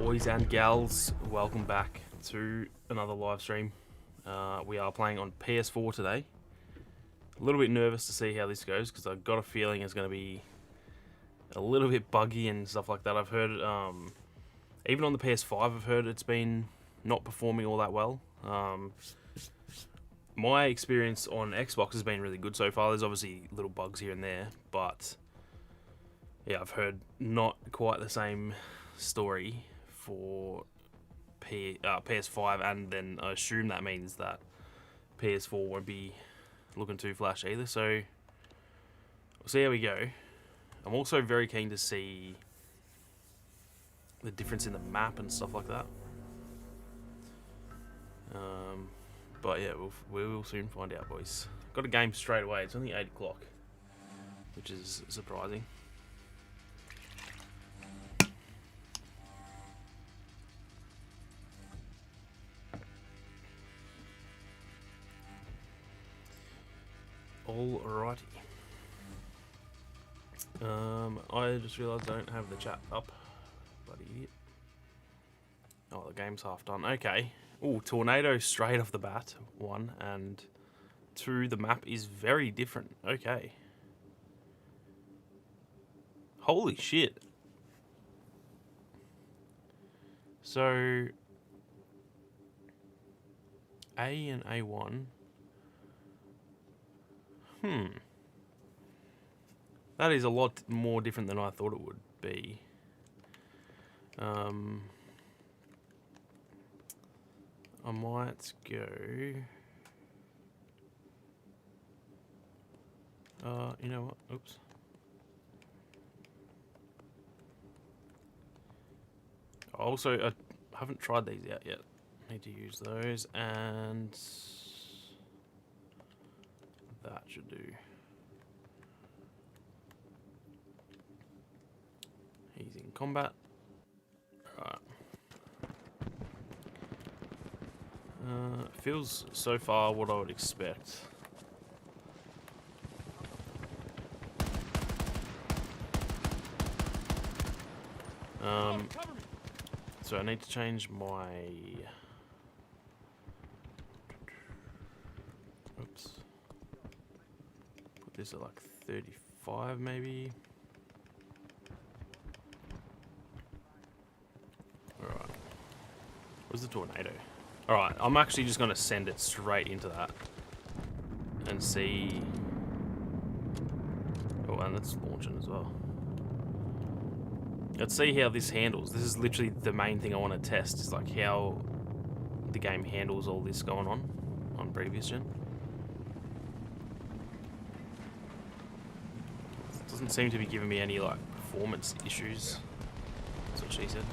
Boys and gals, welcome back to another live stream. We are playing on PS4 today. A little bit nervous to see how this goes because I've got a feeling it's going to be a little bit buggy and stuff like that. I've heard, even on the PS5, I've heard it's been not performing all that well. My experience on Xbox has been really good so far. There's obviously little bugs here and there, but yeah, I've heard not quite the same story for PS5, and then I assume that means that PS4 won't be looking too flash either, so we'll see how we go. I'm also very keen to see the difference in the map and stuff like that. But yeah, we'll soon find out, boys. Got a game straight away. It's only 8 o'clock, which is surprising. Alrighty. I just realised I don't have the chat up. Bloody idiot. Oh, the game's half done. Okay. Ooh, tornado straight off the bat. 1 and 2. The map is very different. Okay. Holy shit. So A and A1. That is a lot more different than I thought it would be. I might go... you know what? Oops. Also, I haven't tried these out yet. Need to use those, and that should do. He's in combat. Alright. Feels so far what I would expect. So I need to change my... Oops. Put this at like 35 maybe. Alright. Where's the tornado? Alright, I'm actually just going to send it straight into that. And see... Oh, and it's launching as well. Let's see how this handles. This is literally the main thing I want to test, is like how the game handles all this going on previous gen. It doesn't seem to be giving me any like performance issues. That's what she said.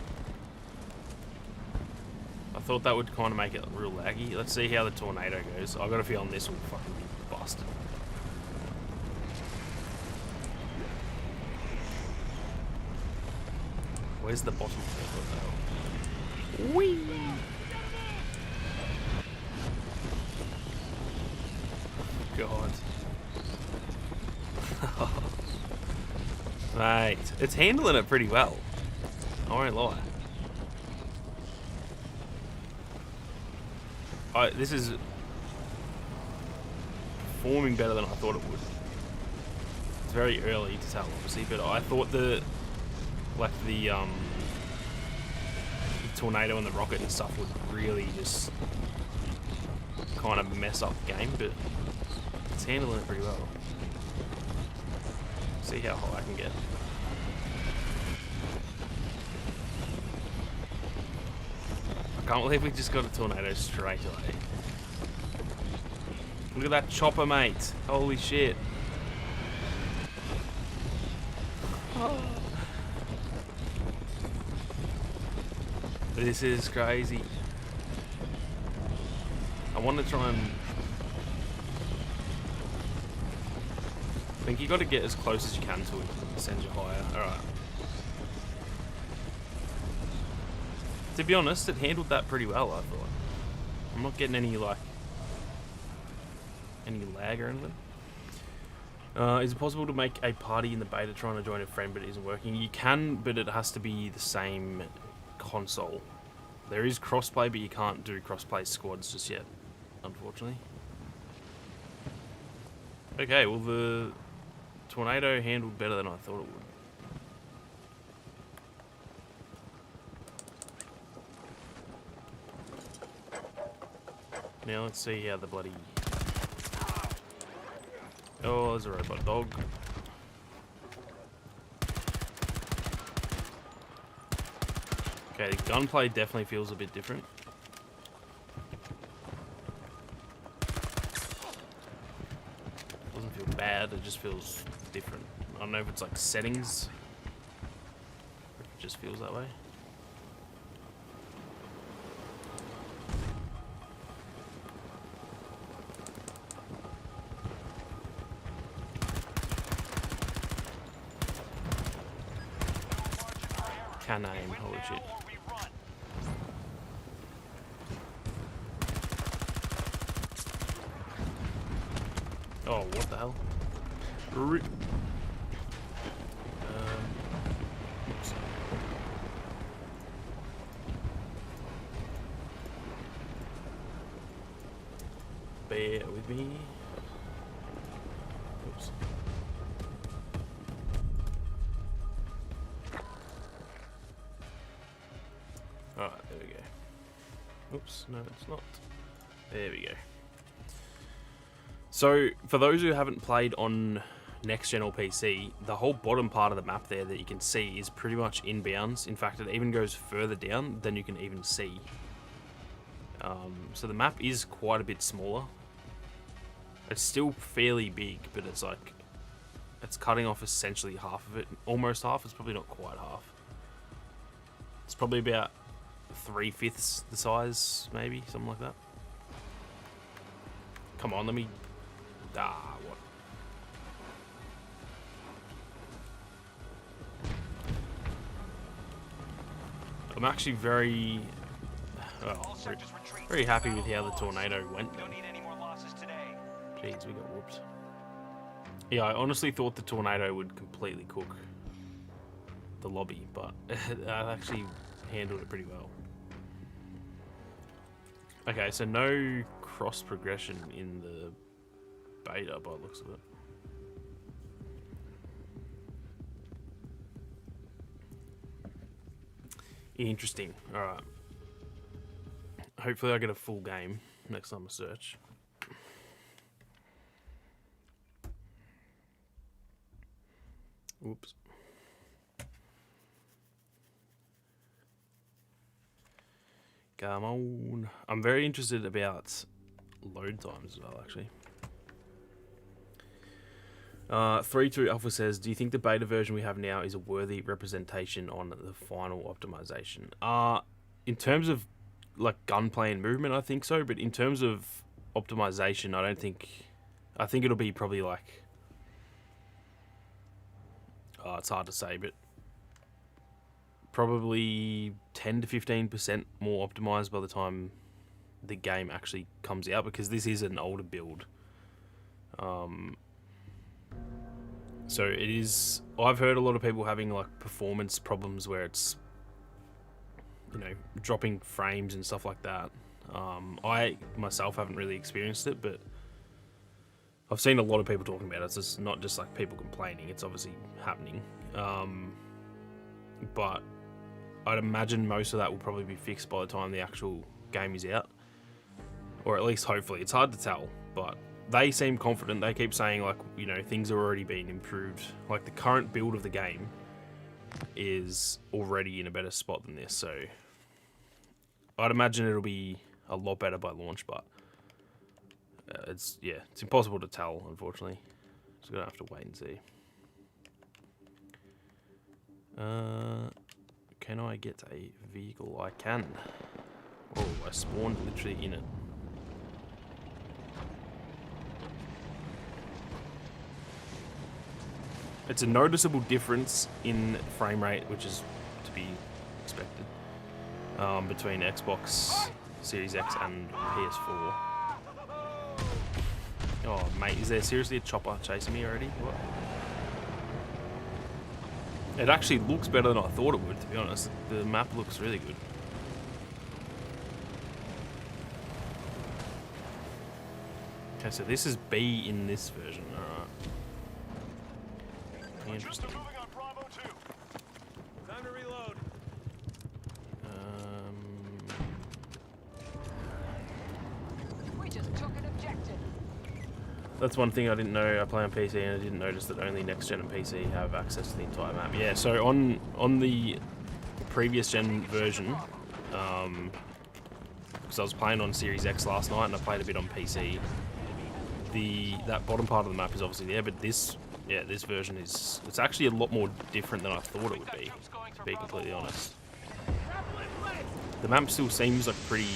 I thought that would kind of make it real laggy. Let's see how the tornado goes. I've got a feeling this will fucking be busted. Where's the bottom of it? Whee! God. Mate, it's handling it pretty well. I won't lie. This is performing better than I thought it would. It's very early to tell, obviously, but I thought the tornado and the rocket and stuff would really just kind of mess up the game, but it's handling it pretty well. See how high I can get. I can't believe we just got a tornado straight away. Look at that chopper, mate. Holy shit. Oh. This is crazy. I want to try and... I think you got to get as close as you can to it. Send you higher. Alright. To be honest, it handled that pretty well, I thought. I'm not getting any, like... any lag or anything. Is it possible to make a party in the beta trying to join a friend but it isn't working? You can, but it has to be the same console. There is crossplay, but you can't do crossplay squads just yet, unfortunately. Okay, well the tornado handled better than I thought it would. Now let's see how the bloody... Oh, there's a robot dog. Okay, the gunplay definitely feels a bit different. Doesn't feel bad, it just feels different. I don't know if it's like settings. It just feels that way. Can aim, holy shit. Oh, what the hell? Oops. Bear with me. Oops. Alright, there we go. Oops, no, it's not. There we go. So, for those who haven't played on next gen or PC, the whole bottom part of the map there that you can see is pretty much inbounds. In fact, it even goes further down than you can even see. So the map is quite a bit smaller. It's still fairly big, but it's like, it's cutting off essentially half of it. Almost half, it's probably not quite half. It's probably about 3/5 the size, maybe, something like that. Come on, let me... Ah, what? I'm actually very happy with how the tornado went. Jeez, we got whooped. Yeah, I honestly thought the tornado would completely cook the lobby, but I actually handled it pretty well. Okay, so no cross progression in the beta by the looks of it. Interesting. Alright. Hopefully I get a full game next time I search. Oops. Come on. I'm very interested about load times as well, actually. 32 Alpha says, do you think the beta version we have now is a worthy representation on the final optimization? In terms of like gunplay and movement, I think so, but in terms of optimization, I don't think... I think it'll be probably like... it's hard to say, but probably 10 to 15% more optimized by the time the game actually comes out, because this is an older build. So it is... I've heard a lot of people having like performance problems where it's, you know, dropping frames and stuff like that. I myself haven't really experienced it, but I've seen a lot of people talking about it. So it's not just like people complaining, it's obviously happening. But I'd imagine most of that will probably be fixed by the time the actual game is out. Or at least hopefully. It's hard to tell, but they seem confident. They keep saying like, you know, things are already being improved. Like the current build of the game is already in a better spot than this. So I'd imagine it'll be a lot better by launch, but it's impossible to tell, unfortunately. Just gonna have to wait and see. Can I get a vehicle? I can. Oh, I spawned literally in it. It's a noticeable difference in frame rate, which is to be expected, between Xbox Series X and PS4. Oh, mate, is there seriously a chopper chasing me already? What? It actually looks better than I thought it would, to be honest. The map looks really good. Okay, so this is B in this version. Alright. Interesting. Time to reload. We just took an objective. That's one thing I didn't know. I play on PC and I didn't notice that only next gen and PC have access to the entire map. Yeah, so on the previous gen version, because I was playing on Series X last night and I played a bit on PC, that bottom part of the map is obviously there, but this version it's actually a lot more different than I thought it would be, to be completely honest. The map still seems like a pretty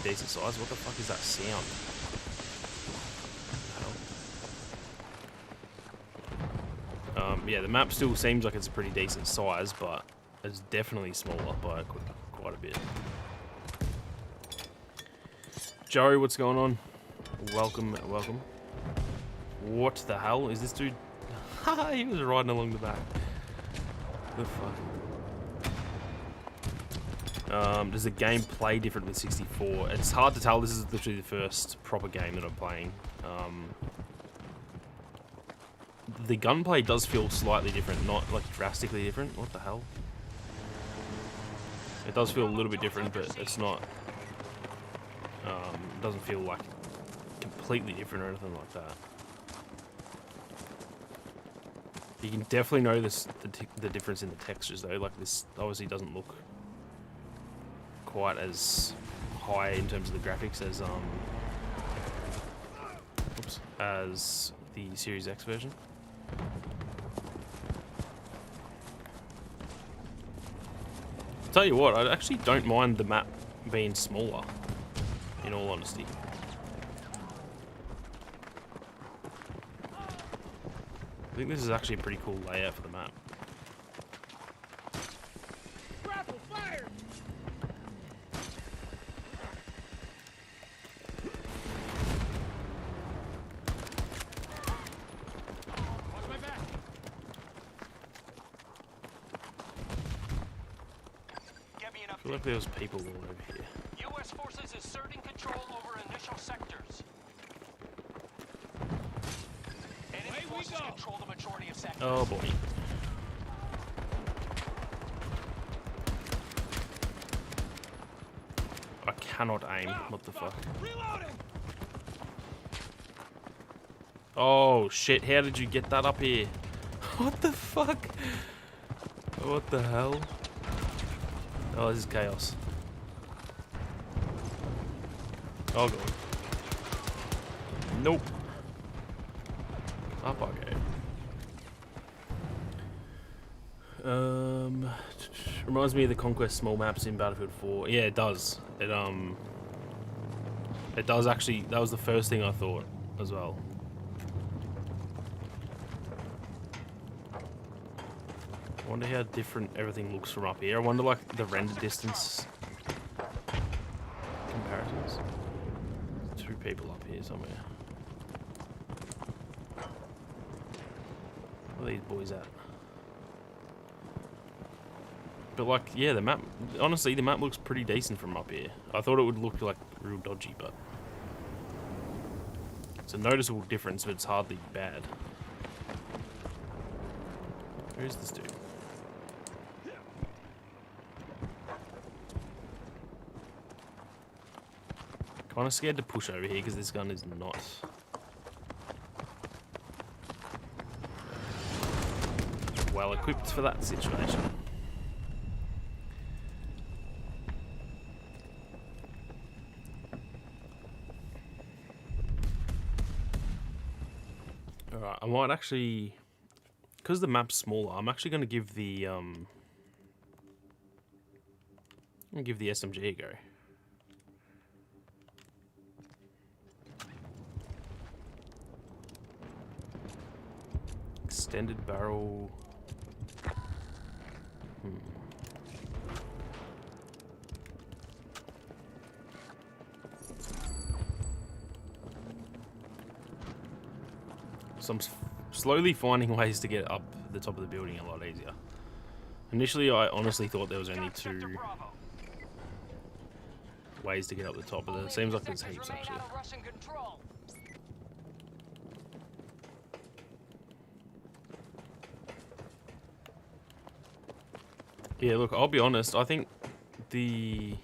decent size. What the fuck is that sound? Yeah, the map still seems like it's a pretty decent size, but it's definitely smaller by quite a bit. Joe, what's going on? Welcome, welcome. What the hell is this dude? Haha, he was riding along the back. The fuck? Does the game play different with 64? It's hard to tell. This is literally the first proper game that I'm playing. The gunplay does feel slightly different, not like drastically different. What the hell? It does feel a little bit different, but it's not. It doesn't feel like completely different or anything like that. You can definitely know the difference in the textures though. Like this obviously doesn't look quite as high in terms of the graphics as the Series X version. Tell you what, I actually don't mind the map being smaller, in all honesty. I think this is actually a pretty cool layout for the map. Grapple, fire! Watch my back. Get me an I feel like there was people all over here. U.S. forces asserting control over initial sectors. Enemy forces control the majority of sectors. Oh boy. I cannot aim. What the fuck? Reloading! Oh shit, how did you get that up here? What the fuck? What the hell? Oh, this is chaos. Oh god. Nope. Up I go. Reminds me of the Conquest small maps in Battlefield 4. Yeah, it does. It does actually. That was the first thing I thought as well. I wonder how different everything looks from up here. I wonder like the render distance comparisons. Two people up here somewhere. Where are these boys at? But like, yeah, the map, honestly, the map looks pretty decent from up here. I thought it would look like real dodgy, but it's a noticeable difference, but it's hardly bad. Where is this dude? Kind of scared to push over here because this gun is not well equipped for that situation. Alright, I might actually, because the map's smaller, I'm actually going to give the SMG a go. Extended barrel. So I'm slowly finding ways to get up the top of the building a lot easier. Initially, I honestly thought there was only Got Sector 2 Bravo. ways to get up the top, but it seems like there's heaps actually. Out of Russian control. Yeah, look, I'll be honest, I think the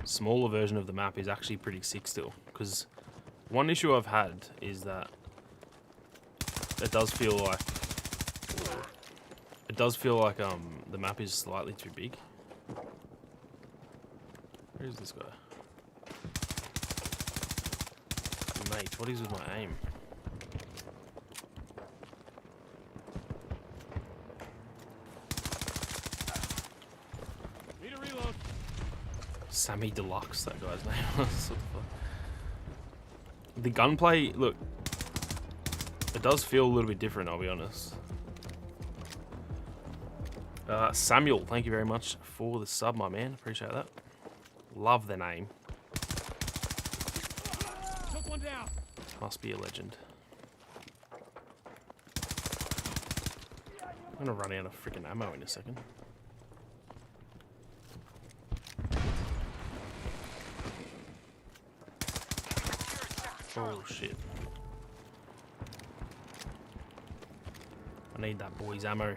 smaller version of the map is actually pretty sick still, because one issue I've had is that it does feel like the map is slightly too big. Where is this guy? Mate, what is with my aim? Need a reload. Sammy Deluxe, that guy's name. What the fuck? The gunplay, look, it does feel a little bit different, I'll be honest. Samuel, thank you very much for the sub, my man. Appreciate that. Love the name. Took one down. Must be a legend. I'm gonna run out of freaking ammo in a second. Oh shit. I need that boy's ammo.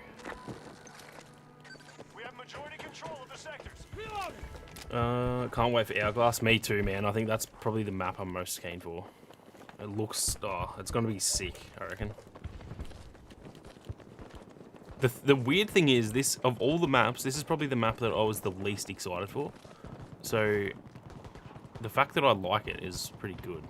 We have majority control of the sectors. Reloading. Can't wait for Hourglass. Me too, man. I think that's probably the map I'm most keen for. It looks, oh, it's gonna be sick, I reckon. The weird thing is, this, of all the maps, this is probably the map that I was the least excited for. So, the fact that I like it is pretty good.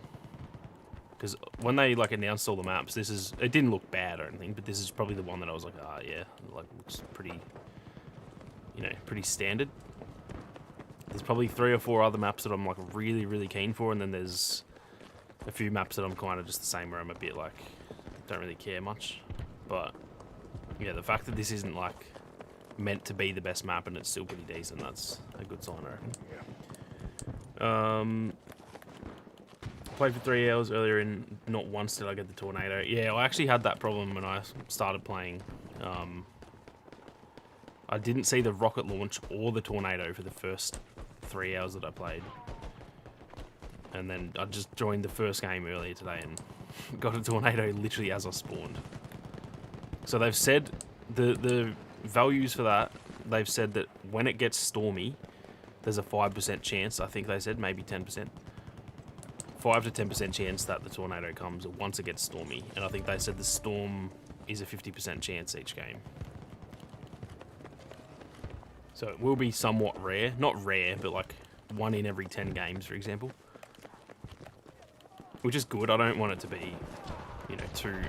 Because when they, like, announced all the maps, this is, it didn't look bad or anything, but this is probably the one that I was like, ah, yeah, like, looks pretty, you know, pretty standard. There's probably 3 or 4 other maps that I'm, like, really, really keen for, and then there's a few maps that I'm kind of just the same, where I'm a bit, like, don't really care much. But, yeah, the fact that this isn't, like, meant to be the best map and it's still pretty decent, that's a good sign, I reckon. Played for 3 hours earlier and not once did I get the tornado. Yeah, I actually had that problem when I started playing. I didn't see the rocket launch or the tornado for the first 3 hours that I played. And then I just joined the first game earlier today and got a tornado literally as I spawned. So they've said, the values for that, they've said that when it gets stormy, there's a 5% chance, I think they said, maybe 10%. 5 to 10% chance that the tornado comes once it gets stormy. And I think they said the storm is a 50% chance each game. So it will be somewhat rare. Not rare, but like 1 in every 10 games, for example. Which is good. I don't want it to be, you know, too...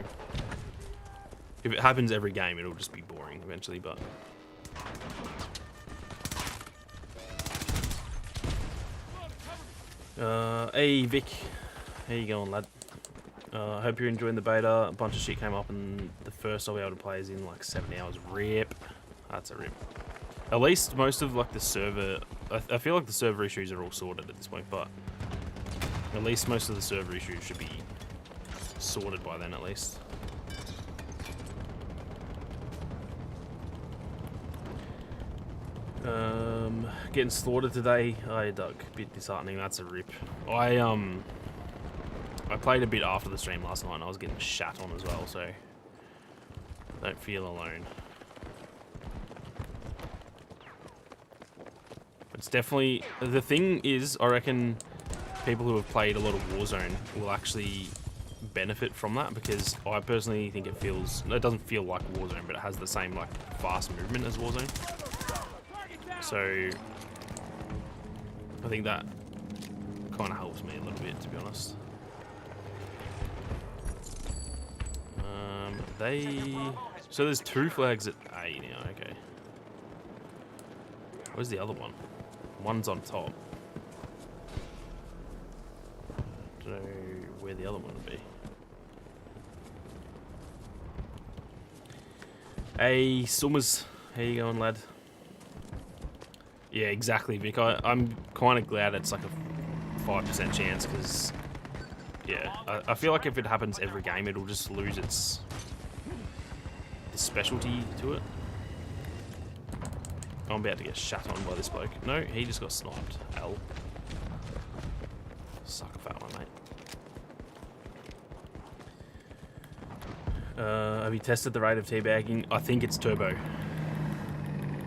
If it happens every game, it'll just be boring eventually, but... Hey Vic, how you going, lad? I hope you're enjoying the beta. A bunch of shit came up and the first I'll be able to play is in like 7 hours. Rip. That's a rip. At least most of like the server, I feel like the server issues are all sorted at this point, but at least most of the server issues should be sorted by then at least. Getting slaughtered today. Oh, Doug, bit disheartening. That's a rip. I played a bit after the stream last night and I was getting shat on as well, so don't feel alone. It's definitely, the thing is, I reckon people who have played a lot of Warzone will actually benefit from that, because I personally think it doesn't feel like Warzone, but it has the same like fast movement as Warzone. So I think that kind of helps me a little bit, to be honest. So there's 2 flags at A now, okay. Where's the other one? One's on top. Don't know where the other one would be. Hey, Summers, how you going, lad? Yeah, exactly, Vic. I'm kind of glad it's like a 5% chance, because, yeah, I feel like if it happens every game, it'll just lose its this specialty to it. I'm about to get shut on by this bloke. No, he just got sniped. L. Suck a fat one, mate. Have you tested the rate of teabagging? I think it's turbo.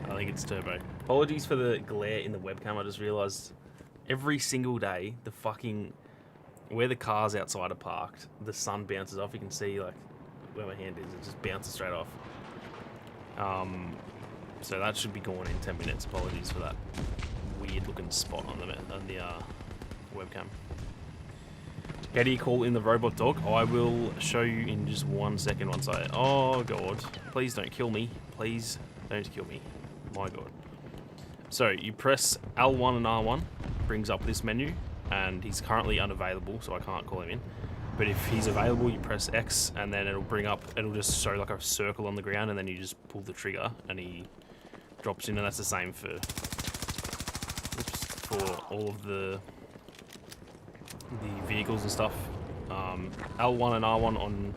I think it's turbo. Apologies for the glare in the webcam. I just realised every single day the fucking where the cars outside are parked, the sun bounces off. You can see like where my hand is. It just bounces straight off. So that should be gone in 10 minutes. Apologies for that weird looking spot on the webcam. How do you call in the robot dog? I will show you in just 1 second once I... Oh, God. Please don't kill me. Please don't kill me. My God. So, you press L1 and R1. Brings up this menu. And he's currently unavailable, so I can't call him in. But if he's available, you press X, and then it'll bring up... It'll just show like a circle on the ground, and then you just pull the trigger, and he drops in. And that's the same for... Oops, for all of the vehicles and stuff. L1 and R1 on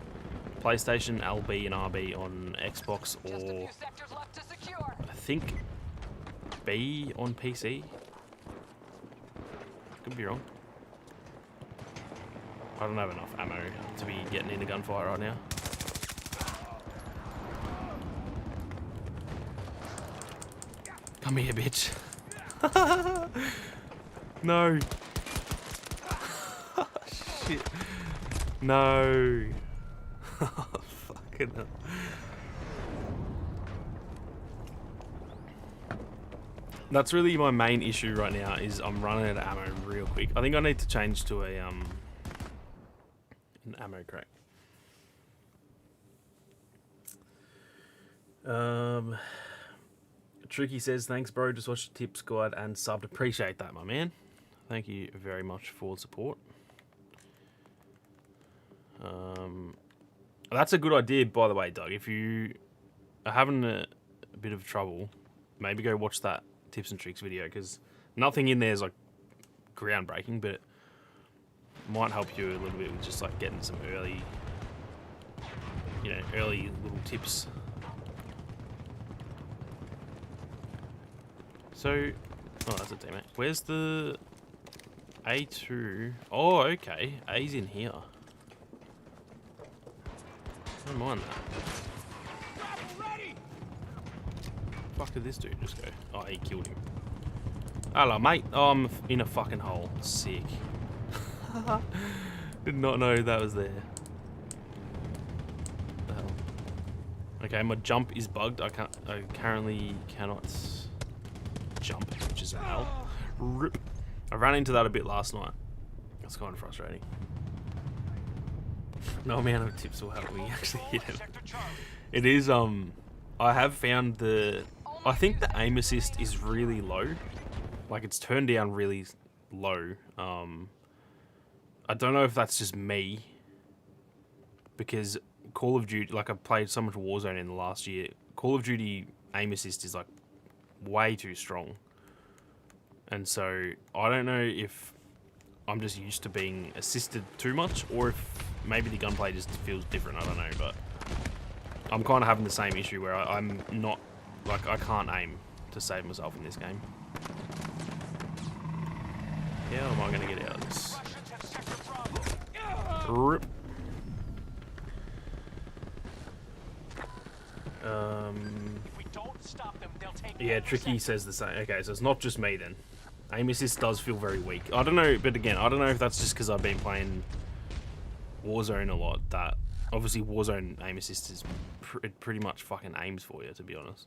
PlayStation, LB and RB on Xbox, or I think B on PC. Could be wrong. I don't have enough ammo to be getting into gunfight right now. Come here, bitch. No. Shit. No. Fucking hell. That's really my main issue right now, is I'm running out of ammo real quick. I think I need to change to a an ammo crate. Tricky says, thanks bro, just watched the tips guide and subbed. Appreciate that, my man. Thank you very much for the support. That's a good idea, by the way, Doug. If you are having a bit of trouble, maybe go watch that tips and tricks video, because nothing in there is like groundbreaking, but it might help you a little bit with just like getting some early, you know, early little tips. So, oh, that's a teammate. Where's the A2? Oh, okay. A's in here. I don't mind that. Fuck did this dude just go? Oh, he killed him. Hello, mate. Oh, I'm in a fucking hole. Sick. Did not know that was there. What the hell? Okay, my jump is bugged. I currently cannot jump, which is a hell. Rip. I ran into that a bit last night. That's kind of frustrating. No amount of tips will help me actually hit him. It is, I have found I think the aim assist is really low. Like, it's turned down really low. I don't know if that's just me, because Call of Duty, like, I've played so much Warzone in the last year. Call of Duty aim assist is, like, way too strong. And so, I don't know if I'm just used to being assisted too much, or if maybe the gunplay just feels different, I don't know, but I'm kind of having the same issue where I'm not, like, I can't aim to save myself in this game. How am I going to get out of this? Rip. Yeah, Tricky says the same. Okay, so it's not just me then. Aim assist does feel very weak. I don't know, but again, I don't know if that's just because I've been playing Warzone a lot. That obviously Warzone aim assist is it pretty much fucking aims for you, to be honest.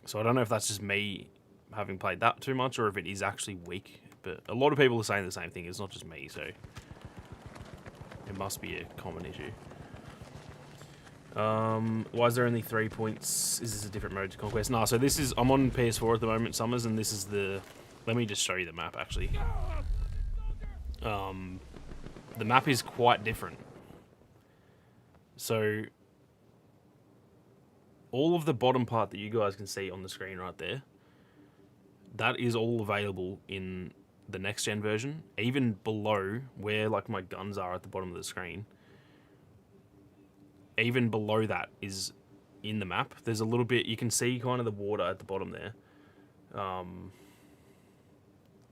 So I don't know if that's just me having played that too much, or if it is actually weak. But a lot of people are saying the same thing. It's not just me, so it must be a common issue. Why is there only 3 points? Is this a different mode to Conquest? No, so this is... I'm on PS4 at the moment, Summers, and this is the... Let me just show you the map, actually. The map is quite different. So, all of the bottom part that you guys can see on the screen right there, that is all available in the next-gen version. Even below, where like my guns are at the bottom of the screen, even below that is in the map. There's a little bit, you can see kind of the water at the bottom there.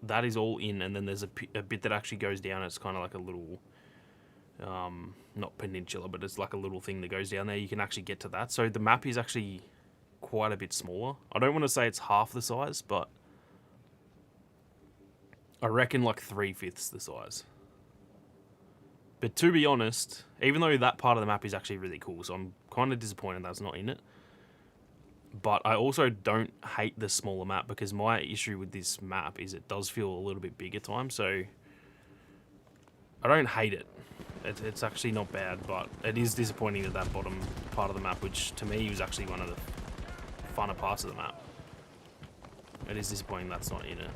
That is all in, and then there's a bit that actually goes down. It's kind of like a little, not peninsula, but it's like a little thing that goes down there. You can actually get to that. So the map is actually quite a bit smaller. I don't want to say it's half the size, but I reckon like 3/5 the size. But to be honest, even though that part of the map is actually really cool, so I'm kind of disappointed that's not in it. But I also don't hate the smaller map, because my issue with this map is it does feel a little bit big at times. So I don't hate it. It's actually not bad, but it is disappointing that that bottom part of the map, which to me was actually one of the funner parts of the map, it is disappointing that's not in it.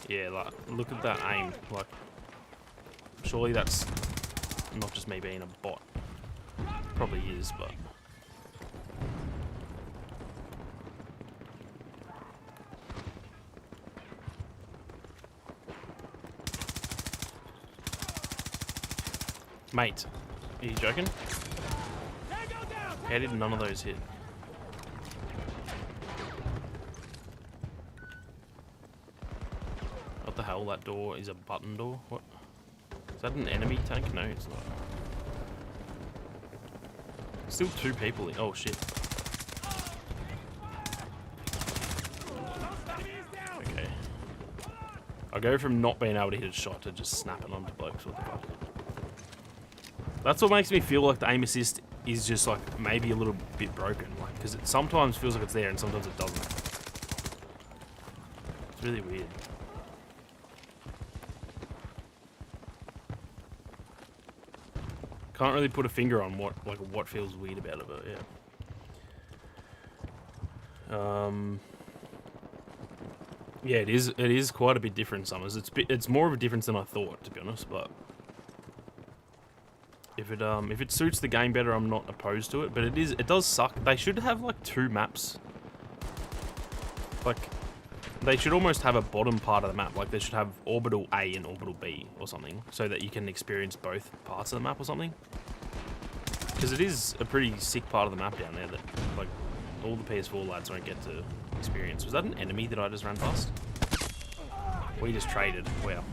Yeah, like, look at that aim. Like, surely that's not just me being a bot. Probably is, but... Mate, are you joking? How did none of those hit? What the hell? That door is a button door? What? Is that an enemy tank? No, it's not. Still 2 people in. Oh shit. Okay. I go from not being able to hit a shot to just snapping onto blokes. What the fuck? That's what makes me feel like the aim assist is just like maybe a little bit broken. Like, because it sometimes feels like it's there and sometimes it doesn't. It's really weird. Can't really put a finger on what feels weird about it, but yeah. Yeah, it is quite a bit different, Summers. It's more of a difference than I thought, to be honest, but if it suits the game better, I'm not opposed to it, but it does suck. They should have like 2 maps. Like, they should almost have a bottom part of the map. Like, they should have orbital A and orbital B or something, so that you can experience both parts of the map or something. Because it is a pretty sick part of the map down there that, like, all the PS4 lads won't get to experience. Was that an enemy that I just ran past? We just traded. Wow.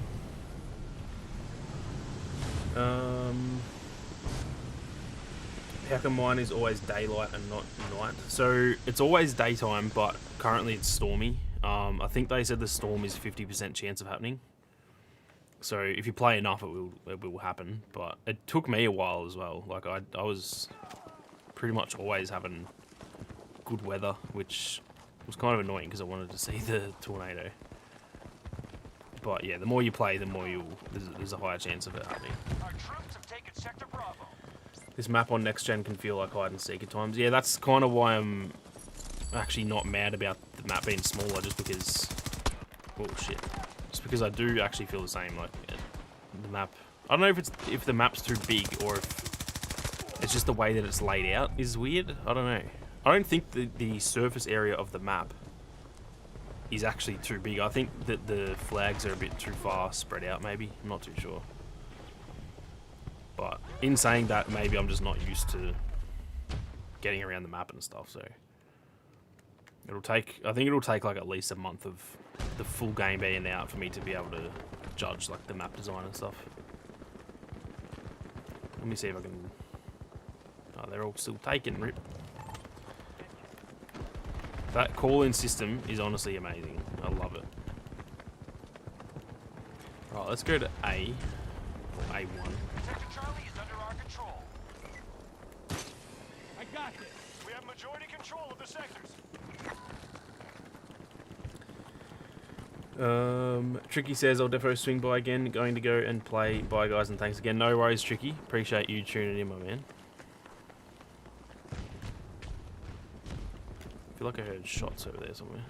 How come mine is always daylight and not night? So, it's always daytime, but currently it's stormy. I think they said the storm is 50% chance of happening. So if you play enough, it will happen. But it took me a while as well. Like I was pretty much always having good weather, which was kind of annoying because I wanted to see the tornado. But yeah, the more you play, the more there's a higher chance of it happening. Our troops have taken Sector Bravo. This map on next gen can feel like hide and seek at times. Yeah, that's kind of why I'm actually not mad about the map being smaller, just because... Oh shit. Just because I do actually feel the same, like, the map... I don't know if the map's too big, or if it's just the way that it's laid out is weird. I don't know. I don't think the surface area of the map is actually too big. I think that the flags are a bit too far spread out, maybe. I'm not too sure. But in saying that, maybe I'm just not used to getting around the map and stuff, so... I think it'll take like at least a month of the full game being out for me to be able to judge like the map design and stuff. Let me see if I can... Oh, they're all still taken, rip. That call-in system is honestly amazing. I love it. Right, let's go to A. Or A1. Sector Charlie is under our control. I got this. We have majority control of the sectors. Tricky says I'll defo swing by again, going to go and play. Bye guys, and thanks again. No worries, Tricky. Appreciate you tuning in, my man. I feel like I heard shots over there somewhere.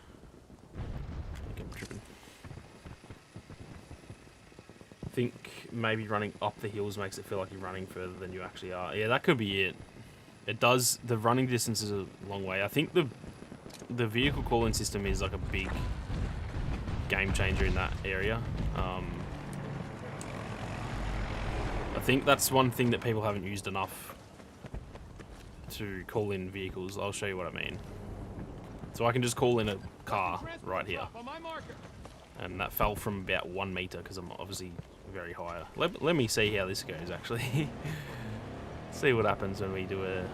I think I'm tripping. I think maybe running up the hills makes it feel like you're running further than you actually are. Yeah, that could be it. It does. The running distance is a long way. I think the vehicle calling system is like a big game changer in that area. I think that's one thing that people haven't used enough to call in vehicles. I'll show you what I mean. So I can just call in a car right here. And that fell from about 1 meter because I'm obviously very higher. Let me see how this goes actually. See what happens when we do a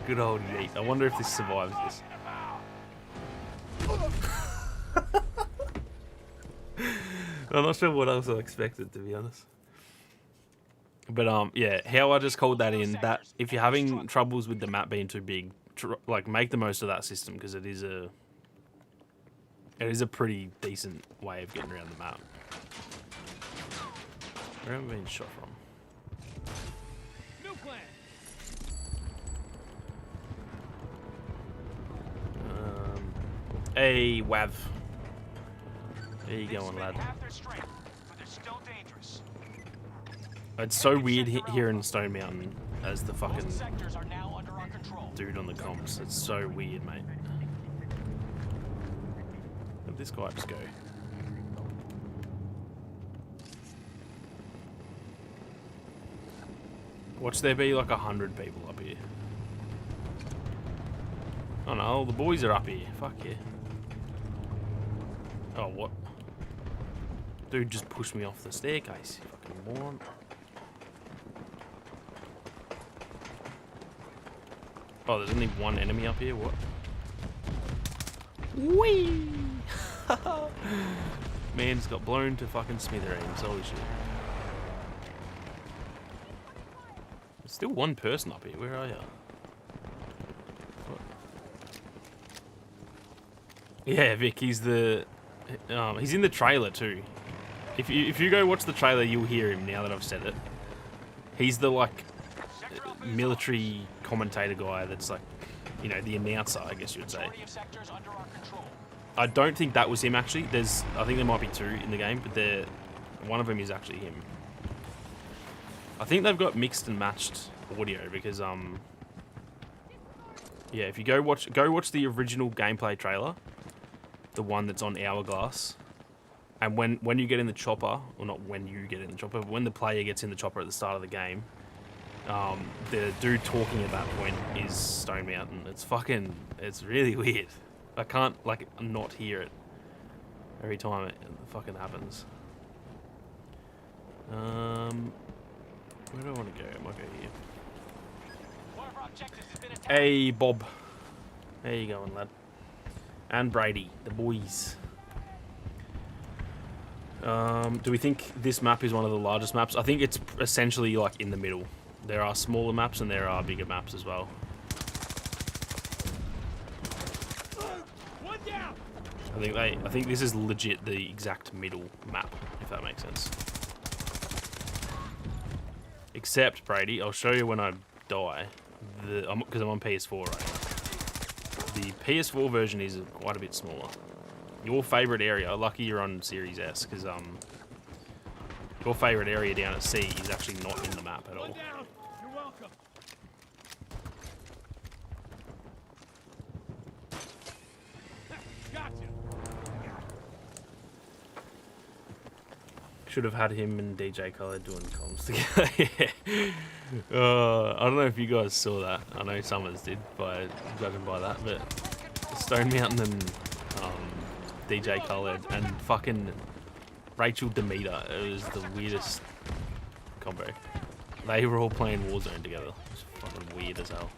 good old yeet. I wonder if this survives this. I'm not sure what else I expected, to be honest. But yeah, how I just called that in, that if you're having troubles with the map being too big, like make the most of that system, because it is a pretty decent way of getting around the map. Where am I being shot from? New plan. Hey, Wav. There you going, lad. Half their strength, but they're still dangerous. It's so weird here in Stone Mountain as the fucking Most sectors are now under our control. dude on the comps. It's so weird, mate. Let this guy just go. Watch there be like 100 people up here. Oh no, the boys are up here. Fuck yeah. Oh, what? Dude just pushed me off the staircase. You fucking moron. Oh, there's only one enemy up here? What? Whee! Man's got blown to fucking smithereens. Holy shit. There's still one person up here. Where are you? What? Yeah, Vic, he's the... he's in the trailer too. If you go watch the trailer, you'll hear him now that I've said it. He's the, like, military commentator guy that's, like, you know, the announcer, I guess you would say. I don't think that was him, actually. I think there might be two in the game, but one of them is actually him. I think they've got mixed and matched audio because, yeah, if you go watch the original gameplay trailer, the one that's on Hourglass, and when you get in the chopper, or not when you get in the chopper, but when the player gets in the chopper at the start of the game, the dude talking at that point is Stone Mountain. It's really weird. I can't, like, not hear it every time it fucking happens. Where do I want to go? I might go here. Hey, Bob. How you going, lad? And Brady, the boys. Do we think this map is one of the largest maps? I think it's essentially like in the middle. There are smaller maps and there are bigger maps as well. I think this is legit the exact middle map, if that makes sense. Except, Brady, I'll show you when I die, because I'm on PS4 right now. The PS4 version is quite a bit smaller. Your favourite area, lucky you're on Series S, because your favourite area down at C is actually not in the map at all. You're welcome. Gotcha. Should have had him and DJ Khaled doing comms together. Yeah. I don't know if you guys saw that. I know some of us did, judging by that. But Stone Mountain and DJ Khaled and fucking Rachel Demeter. It was the weirdest combo. They were all playing Warzone together. It was fucking weird as hell.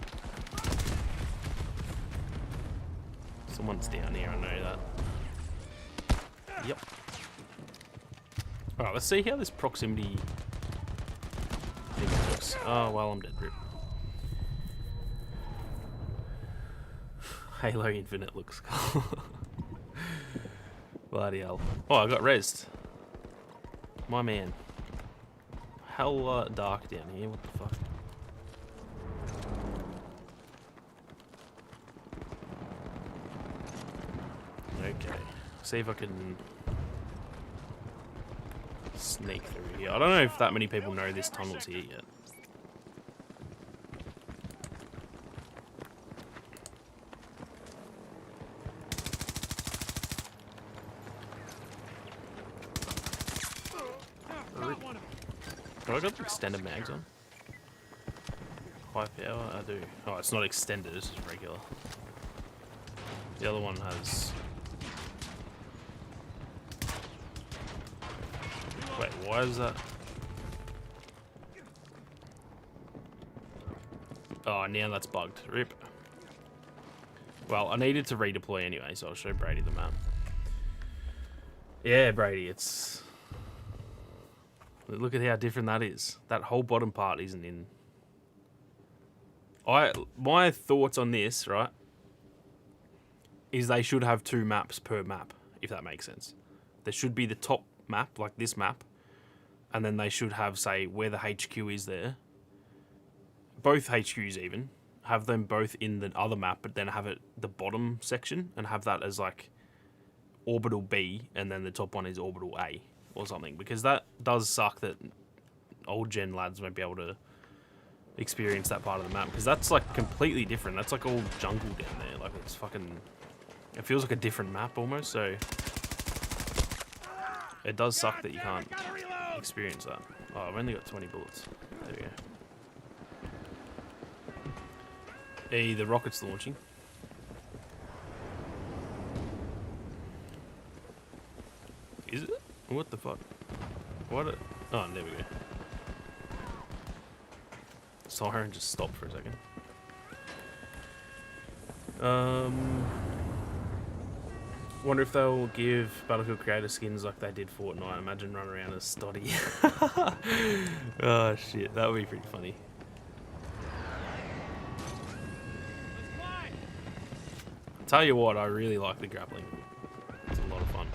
Someone's down here, I know that. Yep. Alright, let's see how this proximity thing looks. Oh, well, I'm dead, rip. Halo Infinite looks cool. Bloody hell. Oh, I got rezzed. My man. Hell dark down here, what the fuck? Okay. See if I can sneak through here. I don't know if that many people know this tunnel's here yet. Do I got the extended mags on? High power? I do. Oh, it's not extended, it's just regular. The other one has... Wait, why is that? Oh, now that's bugged. Rip. Well, I needed to redeploy anyway, so I'll show Brady the map. Yeah, Brady, it's... Look at how different that is. That whole bottom part isn't in... My thoughts on this, right, is they should have 2 maps per map, if that makes sense. There should be the top map, like this map, and then they should have, say, where the HQ is there. Both HQs even. Have them both in the other map, but then have it the bottom section, and have that as, like, orbital B, and then the top one is orbital A, or something. Because that does suck that old gen lads won't be able to experience that part of the map, because that's like completely different. That's like all jungle down there. Like it's fucking... It feels like a different map almost, so... It does suck that you can't experience that. Oh, I've only got 20 bullets. There we go. Hey, the rocket's launching. Is it? What the fuck? What? Oh, there we go. Siren just stopped for a second. Wonder if they'll give Battlefield creator skins like they did Fortnite. Imagine running around as Stoddy. Oh shit, that would be pretty funny. Tell you what, I really like the grappling. It's a lot of fun.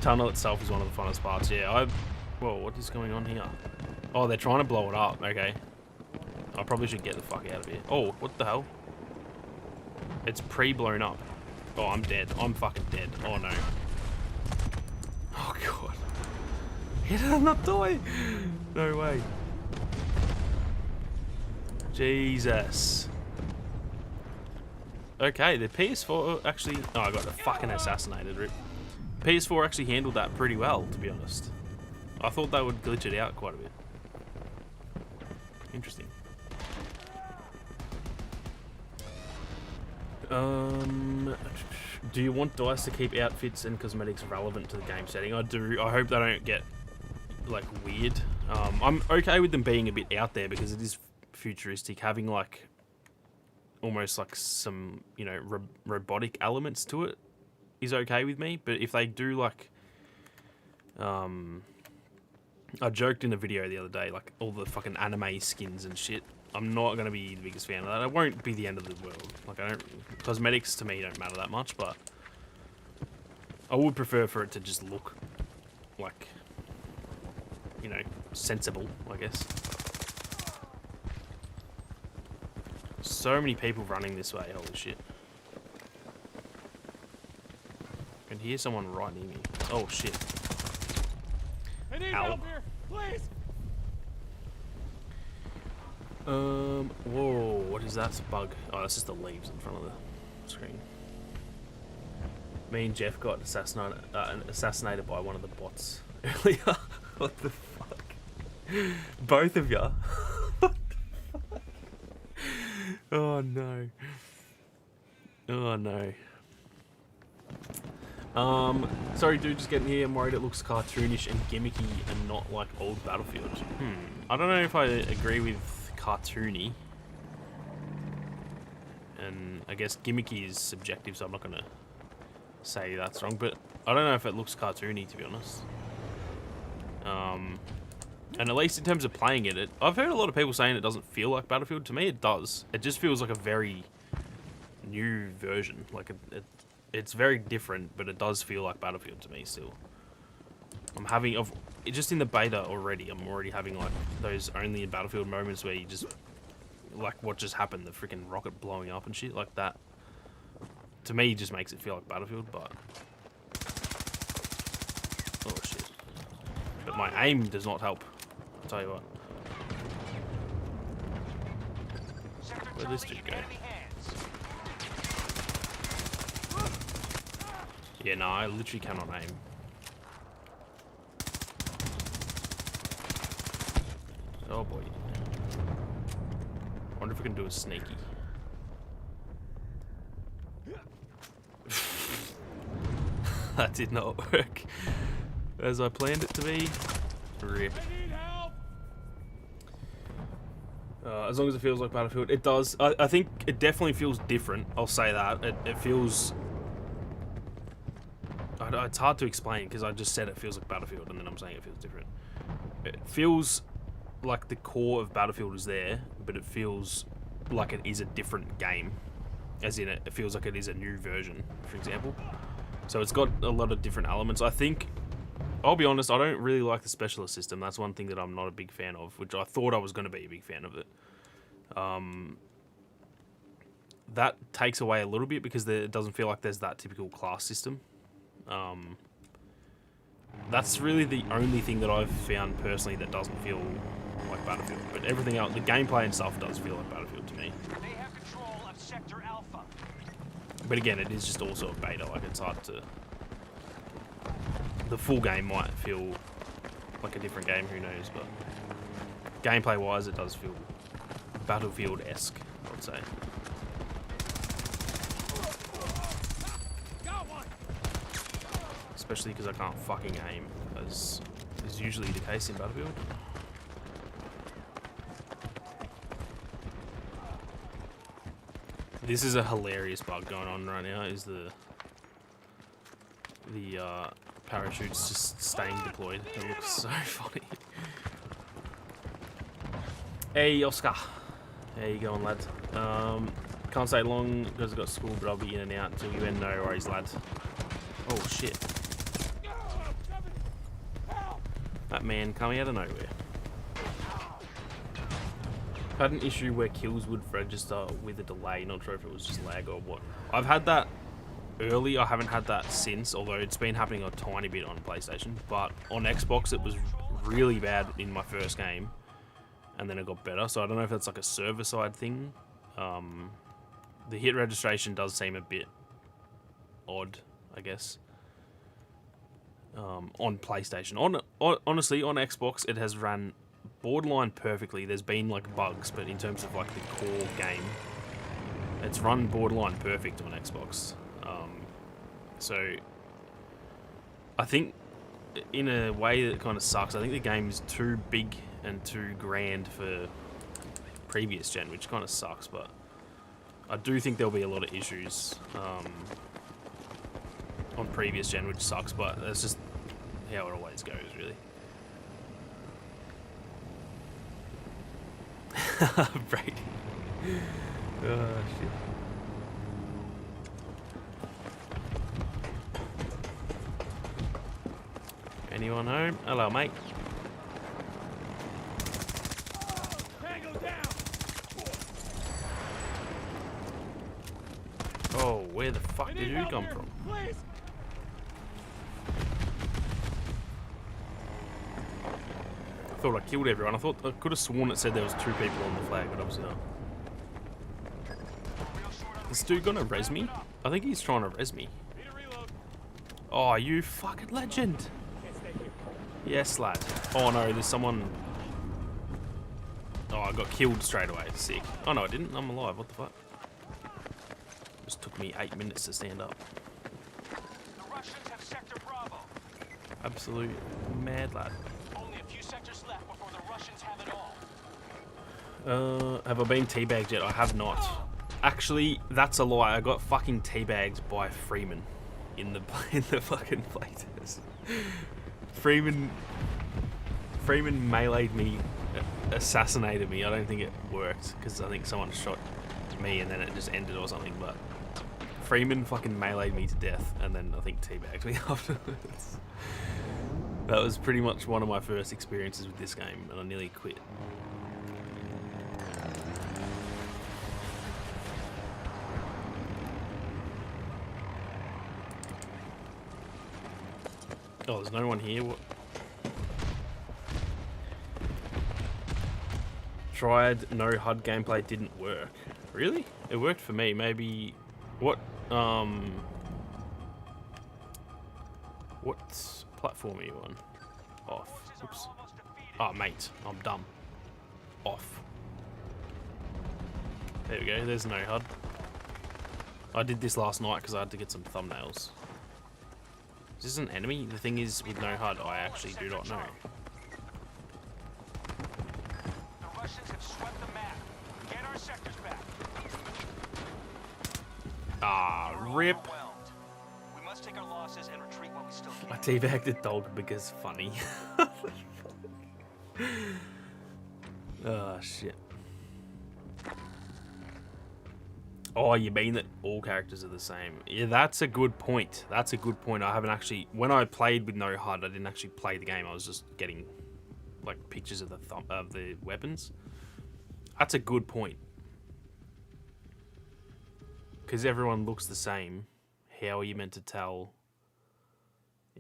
Tunnel itself is one of the funnest parts. Yeah, whoa, what is going on here? Oh, they're trying to blow it up. Okay. I probably should get the fuck out of here. Oh, what the hell? It's pre-blown up. Oh, I'm dead. I'm fucking dead. Oh, no. Oh, God. How did I not die? No way. Jesus. Okay, the PS4 actually... Oh, I got fucking assassinated, Rip. PS4 actually handled that pretty well, to be honest. I thought they would glitch it out quite a bit. Interesting. Do you want DICE to keep outfits and cosmetics relevant to the game setting? I do. I hope they don't get, like, weird. I'm okay with them being a bit out there because it is futuristic. Having, like, almost like some, you know, robotic elements to it is okay with me. But if they do, like... I joked in a video the other day, like, all the fucking anime skins and shit. I'm not going to be the biggest fan of that. It won't be the end of the world. Like, cosmetics to me don't matter that much, but I would prefer for it to just look like, you know, sensible, I guess. So many people running this way, holy shit. I can hear someone right near me. Oh, shit. I need help here, please. Whoa, what is that bug? Oh, that's just the leaves in front of the screen. Me and Jeff got assassinated by one of the bots earlier. What the fuck? Both of ya? What the fuck? Oh no. Oh no. Sorry dude, just getting here. I'm worried it looks cartoonish and gimmicky and not like old Battlefield. I don't know if I agree with cartoony. And I guess gimmicky is subjective, so I'm not gonna say that's wrong, but I don't know if it looks cartoony, to be honest. And at least in terms of playing it, I've heard a lot of people saying it doesn't feel like Battlefield. To me, it does. It just feels like a very new version. Like it's very different, but it does feel like Battlefield to me still. Just in the beta already, I'm already having like those only in Battlefield moments where you just, like what just happened, the freaking rocket blowing up and shit like that. To me, just makes it feel like Battlefield, but... Oh shit. But my aim does not help, I'll tell you what. Where'd this dude go? Yeah, no, I literally cannot aim. Oh boy. I wonder if we can do a sneaky. That did not work as I planned it to be. Rip. I need help. As long as it feels like Battlefield, it does. I think it definitely feels different. I'll say that. It feels. It's hard to explain because I just said it feels like Battlefield, and then I'm saying it feels different. It feels like the core of Battlefield is there, but it feels like it is a different game. As in, it feels like it is a new version, for example. So it's got a lot of different elements. I think, I'll be honest, I don't really like the specialist system. That's one thing that I'm not a big fan of, which I thought I was going to be a big fan of it. That takes away a little bit because it doesn't feel like there's that typical class system. That's really the only thing that I've found personally that doesn't feel like Battlefield. But everything else, the gameplay and stuff does feel like Battlefield to me. They have control of Sector Alpha. But again, it is just also a beta, like it's hard to... The full game might feel like a different game, who knows, but... Gameplay-wise, it does feel Battlefield-esque, I would say. Especially because I can't fucking aim, as is usually the case in Battlefield. This is a hilarious bug going on right now, is the parachutes just staying deployed. It looks so funny. Hey, Oscar. How you going, lad? Can't stay long because I've got school, but I'll be in and out until you end. No worries, lad. Oh, shit. That man coming out of nowhere. Had an issue where kills would register with a delay. Not sure if it was just lag or what. I've had that early. I haven't had that since, although it's been happening a tiny bit on PlayStation. But on Xbox, it was really bad in my first game, and then it got better. So I don't know if that's like a server side thing. The hit registration does seem a bit odd, I guess. On PlayStation. Honestly, on Xbox, it has run borderline perfectly. There's been like bugs, but in terms of like the core game, it's run borderline perfect on Xbox. So I think in a way that kind of sucks. I think the game is too big and too grand for previous gen, which kind of sucks, but I do think there'll be a lot of issues on previous gen, which sucks, but that's just how it always goes, really. Brady. Oh, shit. Anyone home? Hello, mate. Tango down. Oh, where the fuck I did need you help come here, from? Please. I thought I killed everyone. I could have sworn it said there was 2 people on the flag, but obviously not. This dude gonna res me? I think he's trying to res me. Need a reload. Oh, you fucking legend. Can't stay here. Yes, lad. Oh no, there's someone... Oh, I got killed straight away. Sick. Oh no, I didn't. I'm alive. What the fuck? Just took me 8 minutes to stand up. The Russians have Sector Bravo. Absolute mad lad. Only a few sectors left before the Russians have it all. Have I been teabagged yet? I have not. Actually, that's a lie. I got fucking teabagged by Freeman in the fucking playtest. Freeman meleeed me, assassinated me. I don't think it worked because I think someone shot me and then it just ended or something. But Freeman fucking meleeed me to death and then I think teabagged me afterwards. That was pretty much one of my first experiences with this game, and I nearly quit. Oh, there's no one here. What? Tried no HUD gameplay, didn't work. Really? It worked for me. Maybe what platform are you on? Off. Oops. Oh, mate, I'm dumb. off. There we go, there's no HUD. I did this last night because I had to get some thumbnails. Is this an enemy? The thing is, with no HUD, I actually do not know. The Russians have swept the map. Get our sectors back. Ah, rip. Overwhelmed. We must take our losses and retreat while we still can. I teabagged the dog because funny. Oh, shit. Oh, you mean that all characters are the same? Yeah, that's a good point. That's a good point. I haven't actually... When I played with no HUD, I didn't actually play the game. I was just getting, like, pictures of the weapons. That's a good point. Because everyone looks the same. How are you meant to tell?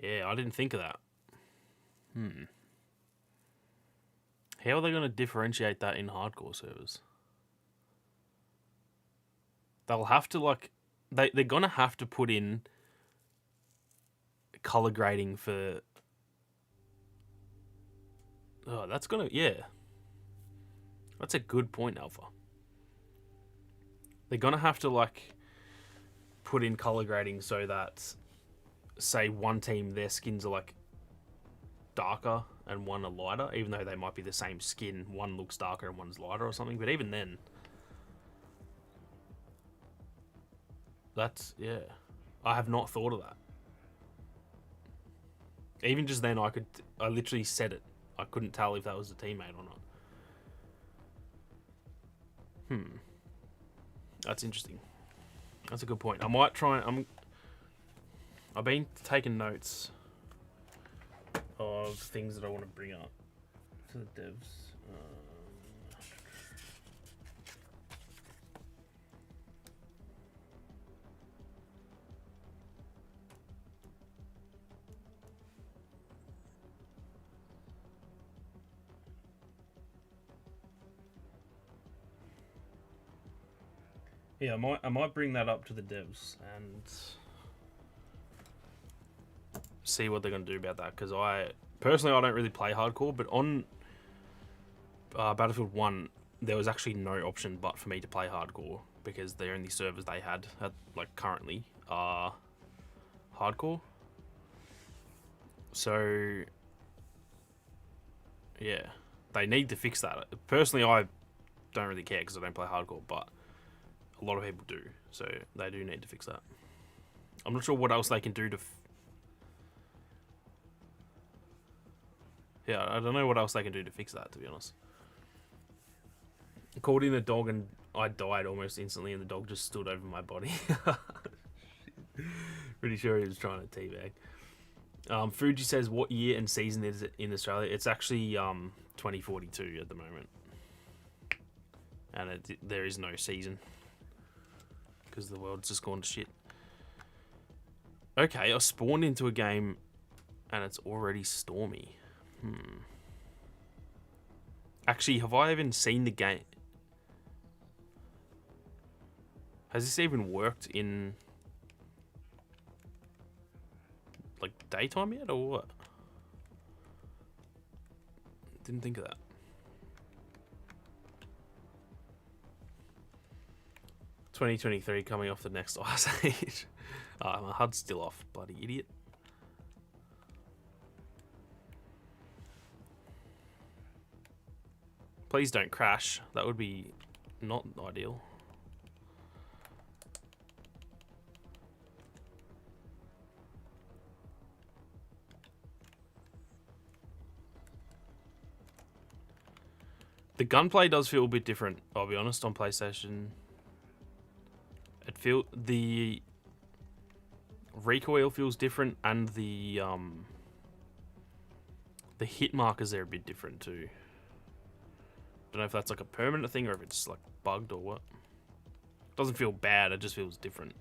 Yeah, I didn't think of that. How are they going to differentiate that in hardcore servers? They'll have to, like... They're going to have to put in color grading for... Oh, that's going to... Yeah. That's a good point, Alpha. They're going to have to, like, put in color grading so that, say, one team, their skins are, like, darker and one are lighter, even though they might be the same skin. One looks darker and one's lighter or something. But even then... That's, yeah. I have not thought of that. Even just then, I literally said it. I couldn't tell if that was a teammate or not. That's interesting. That's a good point. I might try, I've been taking notes of things that I want to bring up to the devs. Yeah, I might bring that up to the devs and see what they're going to do about that. Because personally, I don't really play hardcore, but on Battlefield 1, there was actually no option but for me to play hardcore because the only servers they had like currently are hardcore. So yeah, they need to fix that. Personally, I don't really care because I don't play hardcore, but a lot of people do, so they do need to fix that. I'm not sure what else they can do to... Yeah, I don't know what else they can do to fix that, to be honest. I called in a dog and I died almost instantly and the dog just stood over my body. Pretty sure he was trying to teabag. Fuji says, what year and season is it in Australia? It's actually 2042 at the moment. And there is no season. Because the world's just gone to shit. Okay, I spawned into a game and it's already stormy. Actually, have I even seen the game? Has this even worked in like daytime yet or what? Didn't think of that. "2023 coming off the next Ice Age." My HUD's still off, bloody idiot. Please don't crash. That would be not ideal. The gunplay does feel a bit different, I'll be honest, on PlayStation. The recoil feels different, and the hit markers there are a bit different too. Don't know if that's like a permanent thing or if it's like bugged or what. Doesn't feel bad, it just feels different.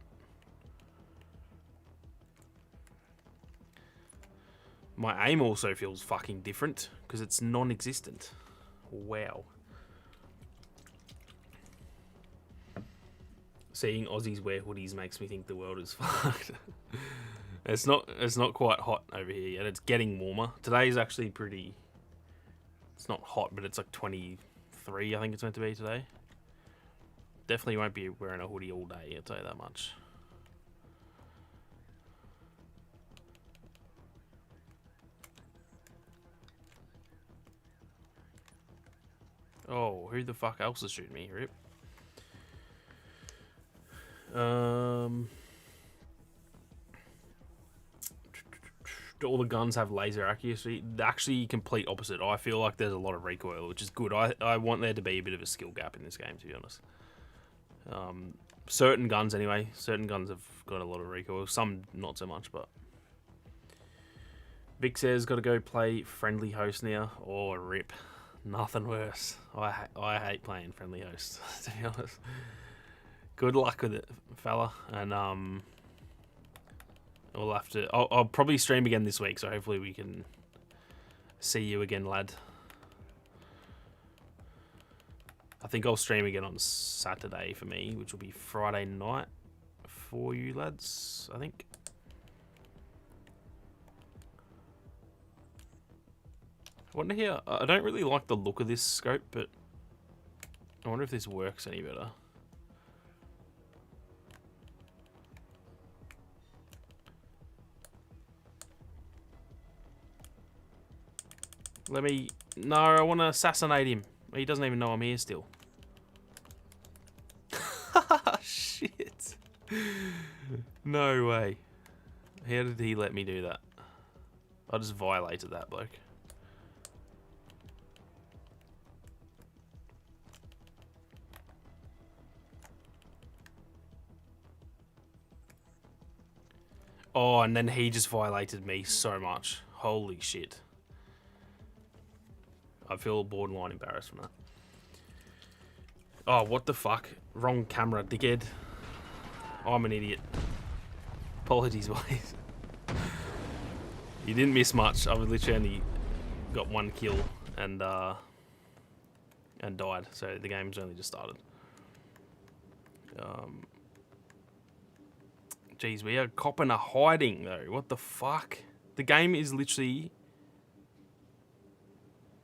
My aim also feels fucking different because it's non-existent. Wow. Seeing Aussies wear hoodies makes me think the world is fucked. It's not quite hot over here yet. It's getting warmer. Today is actually pretty... It's not hot, but it's like 25 3, I think it's meant to be today. Definitely won't be wearing a hoodie all day, I'll tell you that much. Oh, who the fuck else is shooting me? Rip. All the guns have laser accuracy. Actually, complete opposite. I feel like there's a lot of recoil, which is good. I want there to be a bit of a skill gap in this game, to be honest. Certain guns, anyway. Certain guns have got a lot of recoil. Some not so much, but... Vic says, got to go play Friendly Host now. Oh, rip. Nothing worse. I hate playing Friendly Host, to be honest. Good luck with it, fella. And, we'll have to... I'll probably stream again this week, so hopefully we can see you again, lad. I think I'll stream again on Saturday for me, which will be Friday night for you lads, I think. I wonder here... I don't really like the look of this scope, but I wonder if this works any better. Let me... No, I want to assassinate him. He doesn't even know I'm here still. Shit. No way. How did he let me do that? I just violated that bloke. Oh, and then he just violated me so much. Holy shit. I feel borderline embarrassed from that. Oh, what the fuck? Wrong camera, dickhead. I'm an idiot. Apologies, boys. You didn't miss much. I literally only got 1 kill and died. So the game's only just started. Jeez, we are copping a hiding though. What the fuck? The game is literally...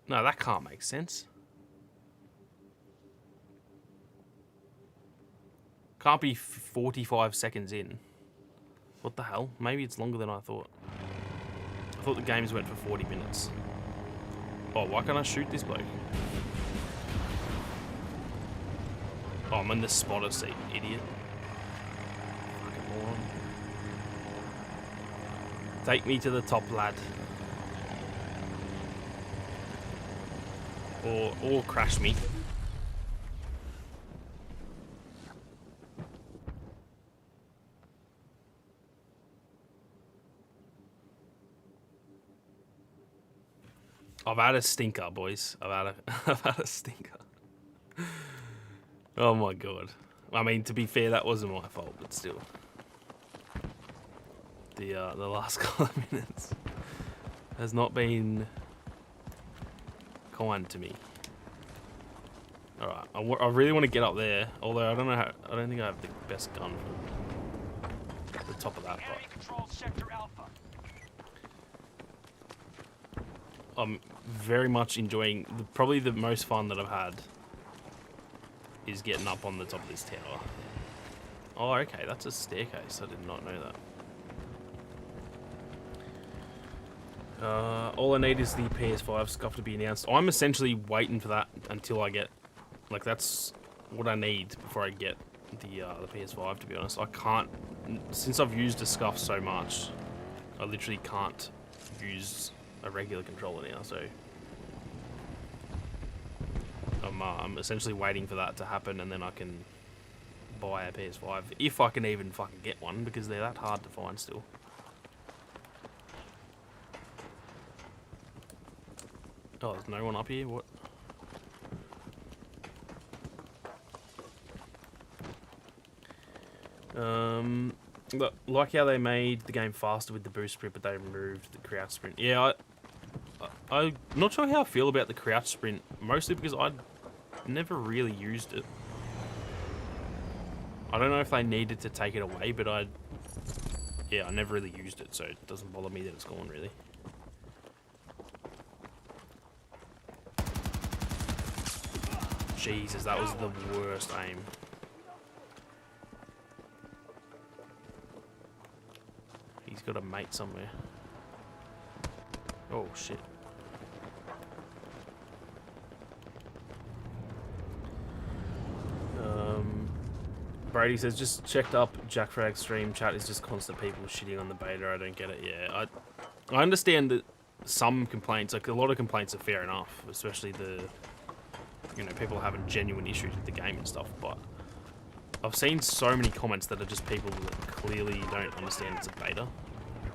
No, that can't make sense. Can't be 45 seconds in. What the hell? Maybe it's longer than I thought. I thought the games went for 40 minutes. Oh, why can't I shoot this bloke? Oh, I'm in the spotter seat, idiot. Fucking moron. Take me to the top, lad. Or crash me. I've had a stinker, boys. I've had a stinker. Oh my god. I mean, to be fair, that wasn't my fault, but still. The last couple of minutes has not been kind to me. Alright, I really want to get up there, although I don't know how, I don't think I have the best gun for the top of that, but I'm very much enjoying, probably the most fun that I've had is getting up on the top of this tower. Oh, okay, that's a staircase. I did not know that. All I need is the PS5 stuff to be announced. I'm essentially waiting for that until I get, like, that's what I need before I get the PS5, to be honest. I can't, since I've used the scuff so much, I literally can't use a regular controller now, so I'm essentially waiting for that to happen, and then I can buy a PS5, if I can even fucking get one, because they're that hard to find still. Oh, there's no one up here? What? Like how they made the game faster with the boost sprint, but they removed the crouch sprint. Yeah, I'm not sure how I feel about the crouch sprint, mostly because I never really used it. I don't know if they needed to take it away, but I never really used it, so it doesn't bother me that it's gone, really. Jesus, that was the worst aim. He's got a mate somewhere. Oh shit. Brady says, just checked up Jack Frag stream. Chat is just constant people shitting on the beta. I don't get it. Yeah, I understand that some complaints, like a lot of complaints, are fair enough, especially the, you know, people having genuine issues with the game and stuff. But I've seen so many comments that are just people that clearly don't understand it's a beta,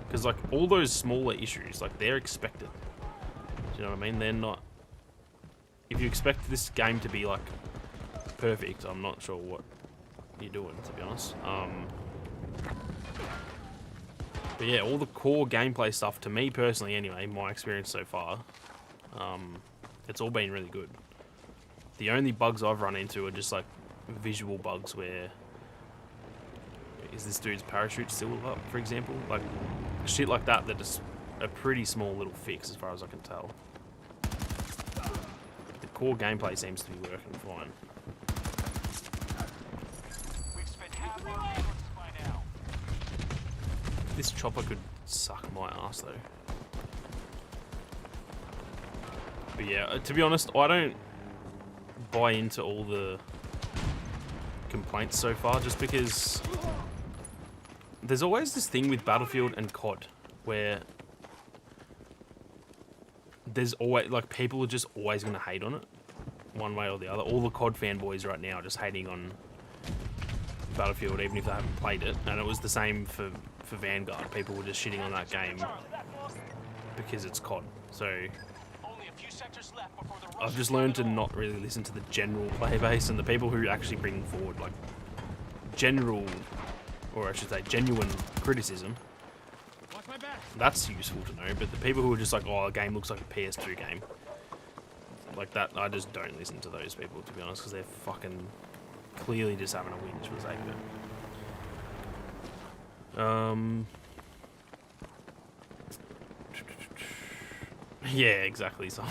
because like all those smaller issues, like they're expected. Do you know what I mean? They're not. If you expect this game to be like perfect, I'm not sure what you're doing, to be honest. But yeah, all the core gameplay stuff, to me personally anyway, my experience so far, it's all been really good. The only bugs I've run into are just like visual bugs where, is this dude's parachute still up, for example? Like shit like that, that is a pretty small little fix as far as I can tell. But the core gameplay seems to be working fine. This chopper could suck my ass though. But yeah, to be honest, I don't buy into all the complaints so far, just because there's always this thing with Battlefield and COD where there's always, like, people are just always going to hate on it one way or the other. All the COD fanboys right now are just hating on Battlefield even if they haven't played it, and it was the same for Vanguard. People were just shitting on that game because it's COD. So I've just learned to not really listen to the general player base and the people who actually bring forward like general, or I should say genuine criticism. That's useful to know, but the people who are just like, oh, a game looks like a PS2 game, like that, I just don't listen to those people, to be honest, because they're fucking clearly just having a whinge for the sake of it. Yeah, exactly. So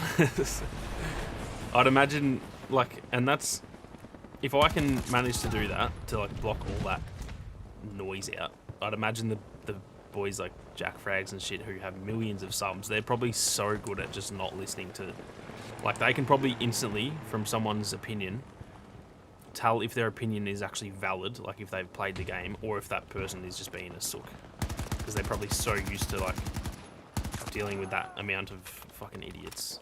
I'd imagine, like, and that's, if I can manage to do that, to like block all that noise out, I'd imagine the boys like Jack Frags and shit who have millions of subs, they're probably so good at just not listening to, like, they can probably instantly, from someone's opinion, tell if their opinion is actually valid, like if they've played the game, or if that person is just being a sook, because they're probably so used to like dealing with that amount of fucking idiots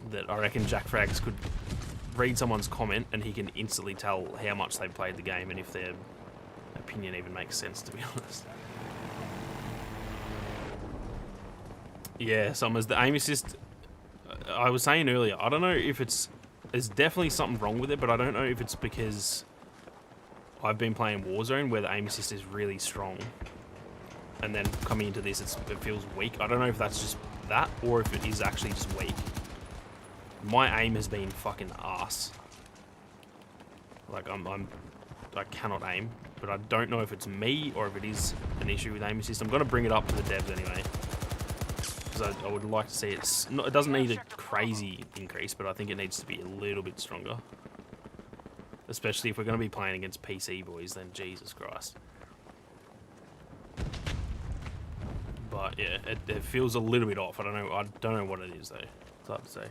that I reckon Jack Frags could read someone's comment and he can instantly tell how much they've played the game and if their opinion even makes sense, to be honest. Yeah, Summers, the aim assist, I was saying earlier, I don't know if there's definitely something wrong with it, but I don't know if it's because I've been playing Warzone where the aim assist is really strong, and then coming into this it feels weak. I don't know if that's just that or if it is actually just weak. My aim has been fucking ass. Like I cannot aim, but I don't know if it's me or if it is an issue with aim assist. I'm gonna bring it up to the devs anyway, because I would like to see it. It doesn't need a crazy increase, but I think it needs to be a little bit stronger. Especially if we're going to be playing against PC boys, then Jesus Christ. But yeah, it feels a little bit off. I don't know what it is though. It's hard to say.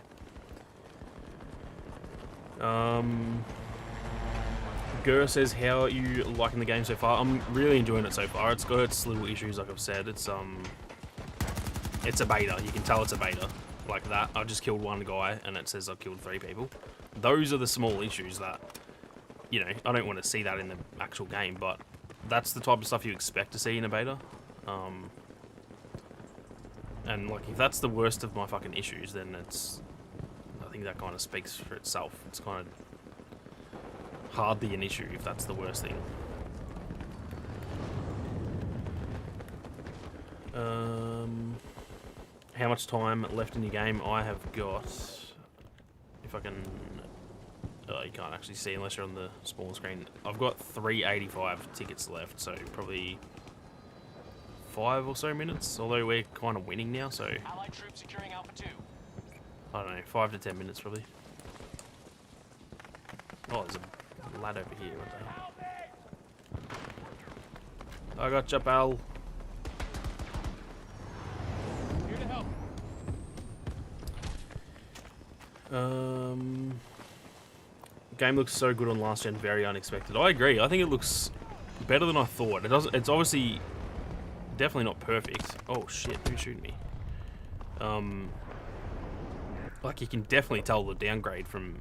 Gur says, how are you liking the game so far? I'm really enjoying it so far. It's got its little issues, like I've said. It's a beta. You can tell it's a beta. Like that. I just killed one guy and it says I've killed 3 people. Those are the small issues that, you know, I don't want to see that in the actual game, but that's the type of stuff you expect to see in a beta. And like, if that's the worst of my fucking issues, then I think that kind of speaks for itself. It's kind of hardly an issue if that's the worst thing. How much time left in your game? I have got, if I can, you can't actually see unless you're on the small screen. I've got 385 tickets left, so probably 5 or so minutes, although we're kind of winning now, so Allied troops securing Alpha 2. I don't know, 5 to 10 minutes probably. Oh, there's a lad over here. What the hell? I gotcha, pal. Here to help. Game looks so good on last gen, very unexpected. I agree. I think it looks better than I thought. It doesn't. It's obviously definitely not perfect. Oh shit! Who's shooting me? Like you can definitely tell the downgrade from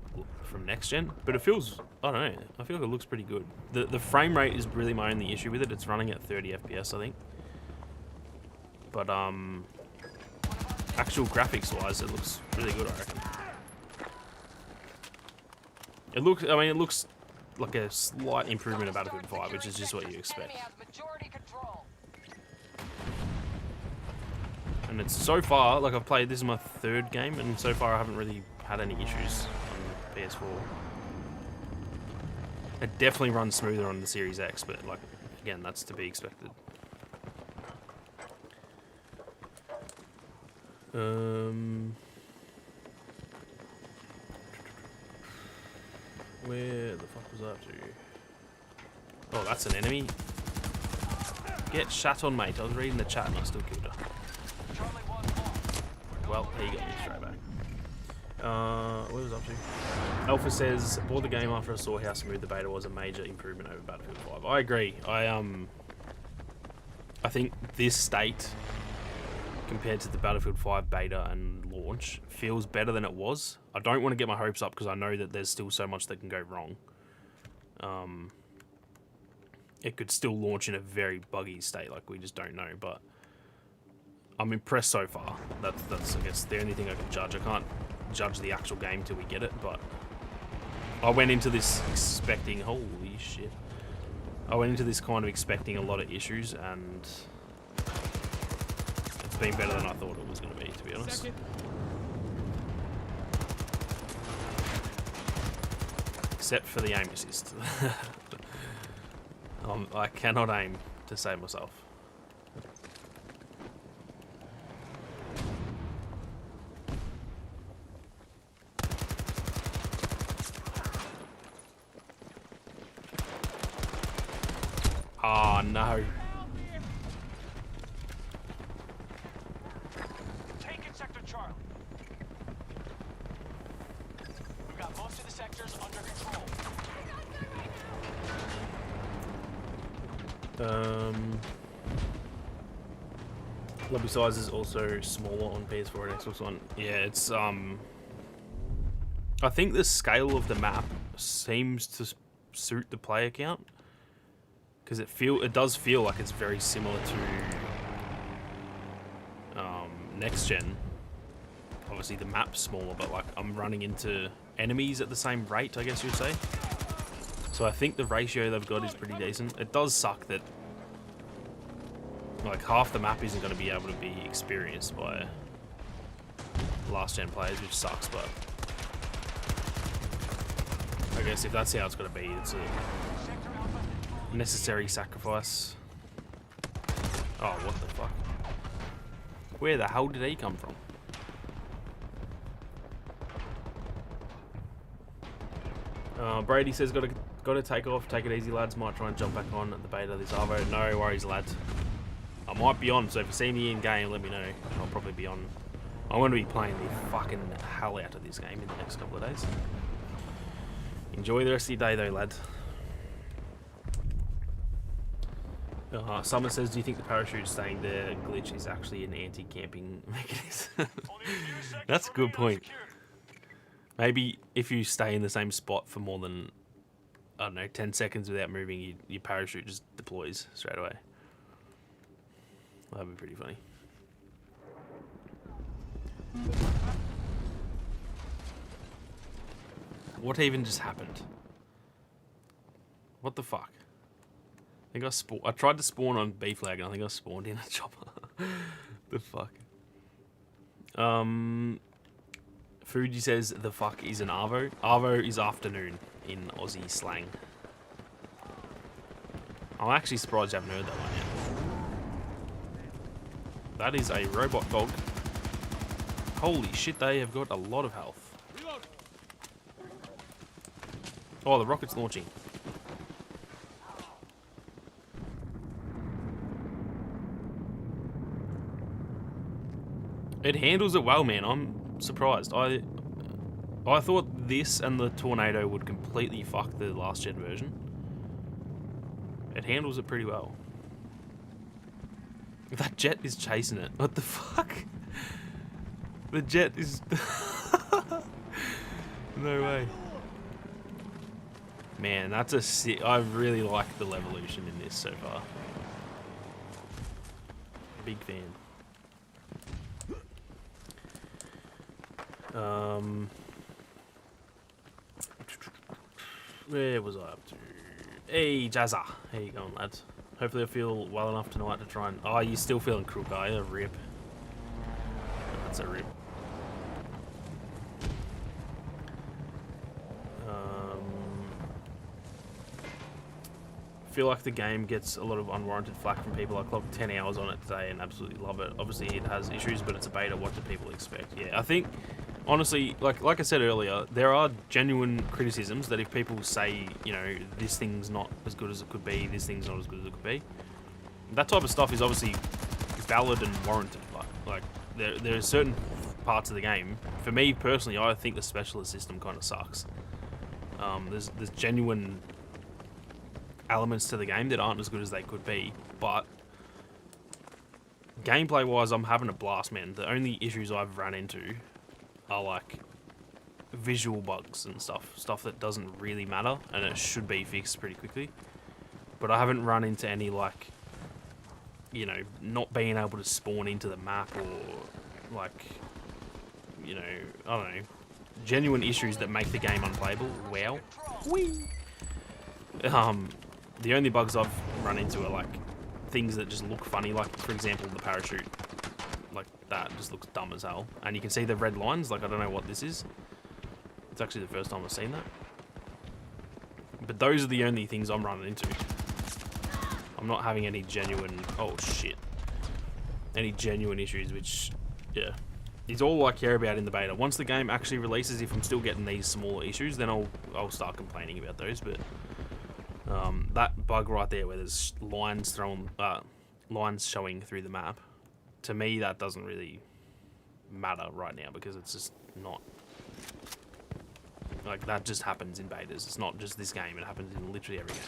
next gen, but it feels. I don't know. I feel like it looks pretty good. The frame rate is really my only issue with it. It's running at 30 FPS, I think. But actual graphics wise, it looks really good, I reckon. It looks. I mean, it looks like a slight improvement of Battlefield 5, which is just what you expect. And it's so far, like I've played, this is my third game, and so far I haven't really had any issues on PS4. It definitely runs smoother on the Series X, but like, again, that's to be expected. Where the fuck was I up to? Oh, that's an enemy. Get shot on, mate. I was reading the chat and I still killed her. Well, he got me straight back. What was I up to? Alpha says, bought the game after I saw how smooth the beta was, a major improvement over Battlefield 5. I agree. I think this state, compared to the Battlefield 5 beta and launch, feels better than it was. I don't want to get my hopes up because I know that there's still so much that can go wrong. It could still launch in a very buggy state, like we just don't know, but I'm impressed so far. That's I guess the only thing I can judge. I can't judge the actual game till we get it, but I went into this expecting, holy shit. I went into this kind of expecting a lot of issues, and it's been better than I thought it was going to be, to be honest. Except for the aim assist. I cannot aim to save myself. Oh no. Taking sector Charlie. We've got most of the sectors under control. Lobby size is also smaller on PS4 and Xbox One. Yeah, it's I think the scale of the map seems to suit the player count, because it does feel like it's very similar to next gen. Obviously the map's smaller, but like I'm running into enemies at the same rate, I guess you'd say. So I think the ratio they've got is pretty decent. It does suck that like half the map isn't going to be able to be experienced by last gen players, which sucks, but I guess if that's how it's going to be, it's a necessary sacrifice. Oh, what the fuck? Where the hell did he come from? Brady says, got to take off. Take it easy, lads. Might try and jump back on at the beta of this Arvo. No worries, lads. I might be on, so if you see me in game, let me know. I'll probably be on. I'm going to be playing the fucking hell out of this game in the next couple of days. Enjoy the rest of your day, though, lad. Summer says, do you think the parachute staying there glitch is actually an anti-camping mechanism? That's a good point. Maybe if you stay in the same spot for more than, I don't know, 10 seconds without moving, your parachute just deploys straight away. That'd be pretty funny. What even just happened? What the fuck? I think I tried to spawn on B flag and I think I spawned in a chopper. The fuck? Fuji says the fuck is an Arvo. Arvo is afternoon in Aussie slang. I'm actually surprised you haven't heard that one yet. That is a robot dog. Holy shit, they have got a lot of health. Oh, the rocket's launching. It handles it well, man. I'm surprised. I thought this and the tornado would completely fuck the last gen version. It handles it pretty well. That jet is chasing it. What the fuck? The jet is... No way. Man, that's a sick... I really like the Levolution in this so far. Big fan. Where was I up to? Hey, Jazza. How you going, lads? Hopefully I feel well enough tonight to try and... Oh, you're still feeling crook, are you? A rip. That's a rip. I feel like the game gets a lot of unwarranted flack from people. I clocked 10 hours on it today and absolutely love it. Obviously it has issues, but it's a beta. What do people expect? Yeah, I think, honestly, like I said earlier, there are genuine criticisms that if people say, you know, this thing's not as good as it could be, this thing's not as good as it could be, that type of stuff is obviously valid and warranted. Like there are certain parts of the game. For me personally, I think the specialist system kind of sucks. There's genuine elements to the game that aren't as good as they could be, but gameplay wise I'm having a blast, man. The only issues I've run into are like visual bugs and stuff that doesn't really matter and it should be fixed pretty quickly, but I haven't run into any, like, you know, not being able to spawn into the map or, like, you know, I don't know, genuine issues that make the game unplayable. Wow. Whee! The only bugs I've run into are like things that just look funny, like for example the parachute, like that just looks dumb as hell, and you can see the red lines. Like, I don't know what this is. It's actually the first time I've seen that, but those are the only things I'm running into. I'm not having any genuine, oh shit, any genuine issues, which, yeah, is all I care about in the beta. Once the game actually releases, if I'm still getting these smaller issues, then I'll start complaining about those. But that bug right there, where there's lines showing through the map, to me that doesn't really matter right now, because it's just not, like, that just happens in betas. It's not just this game, it happens in literally every game.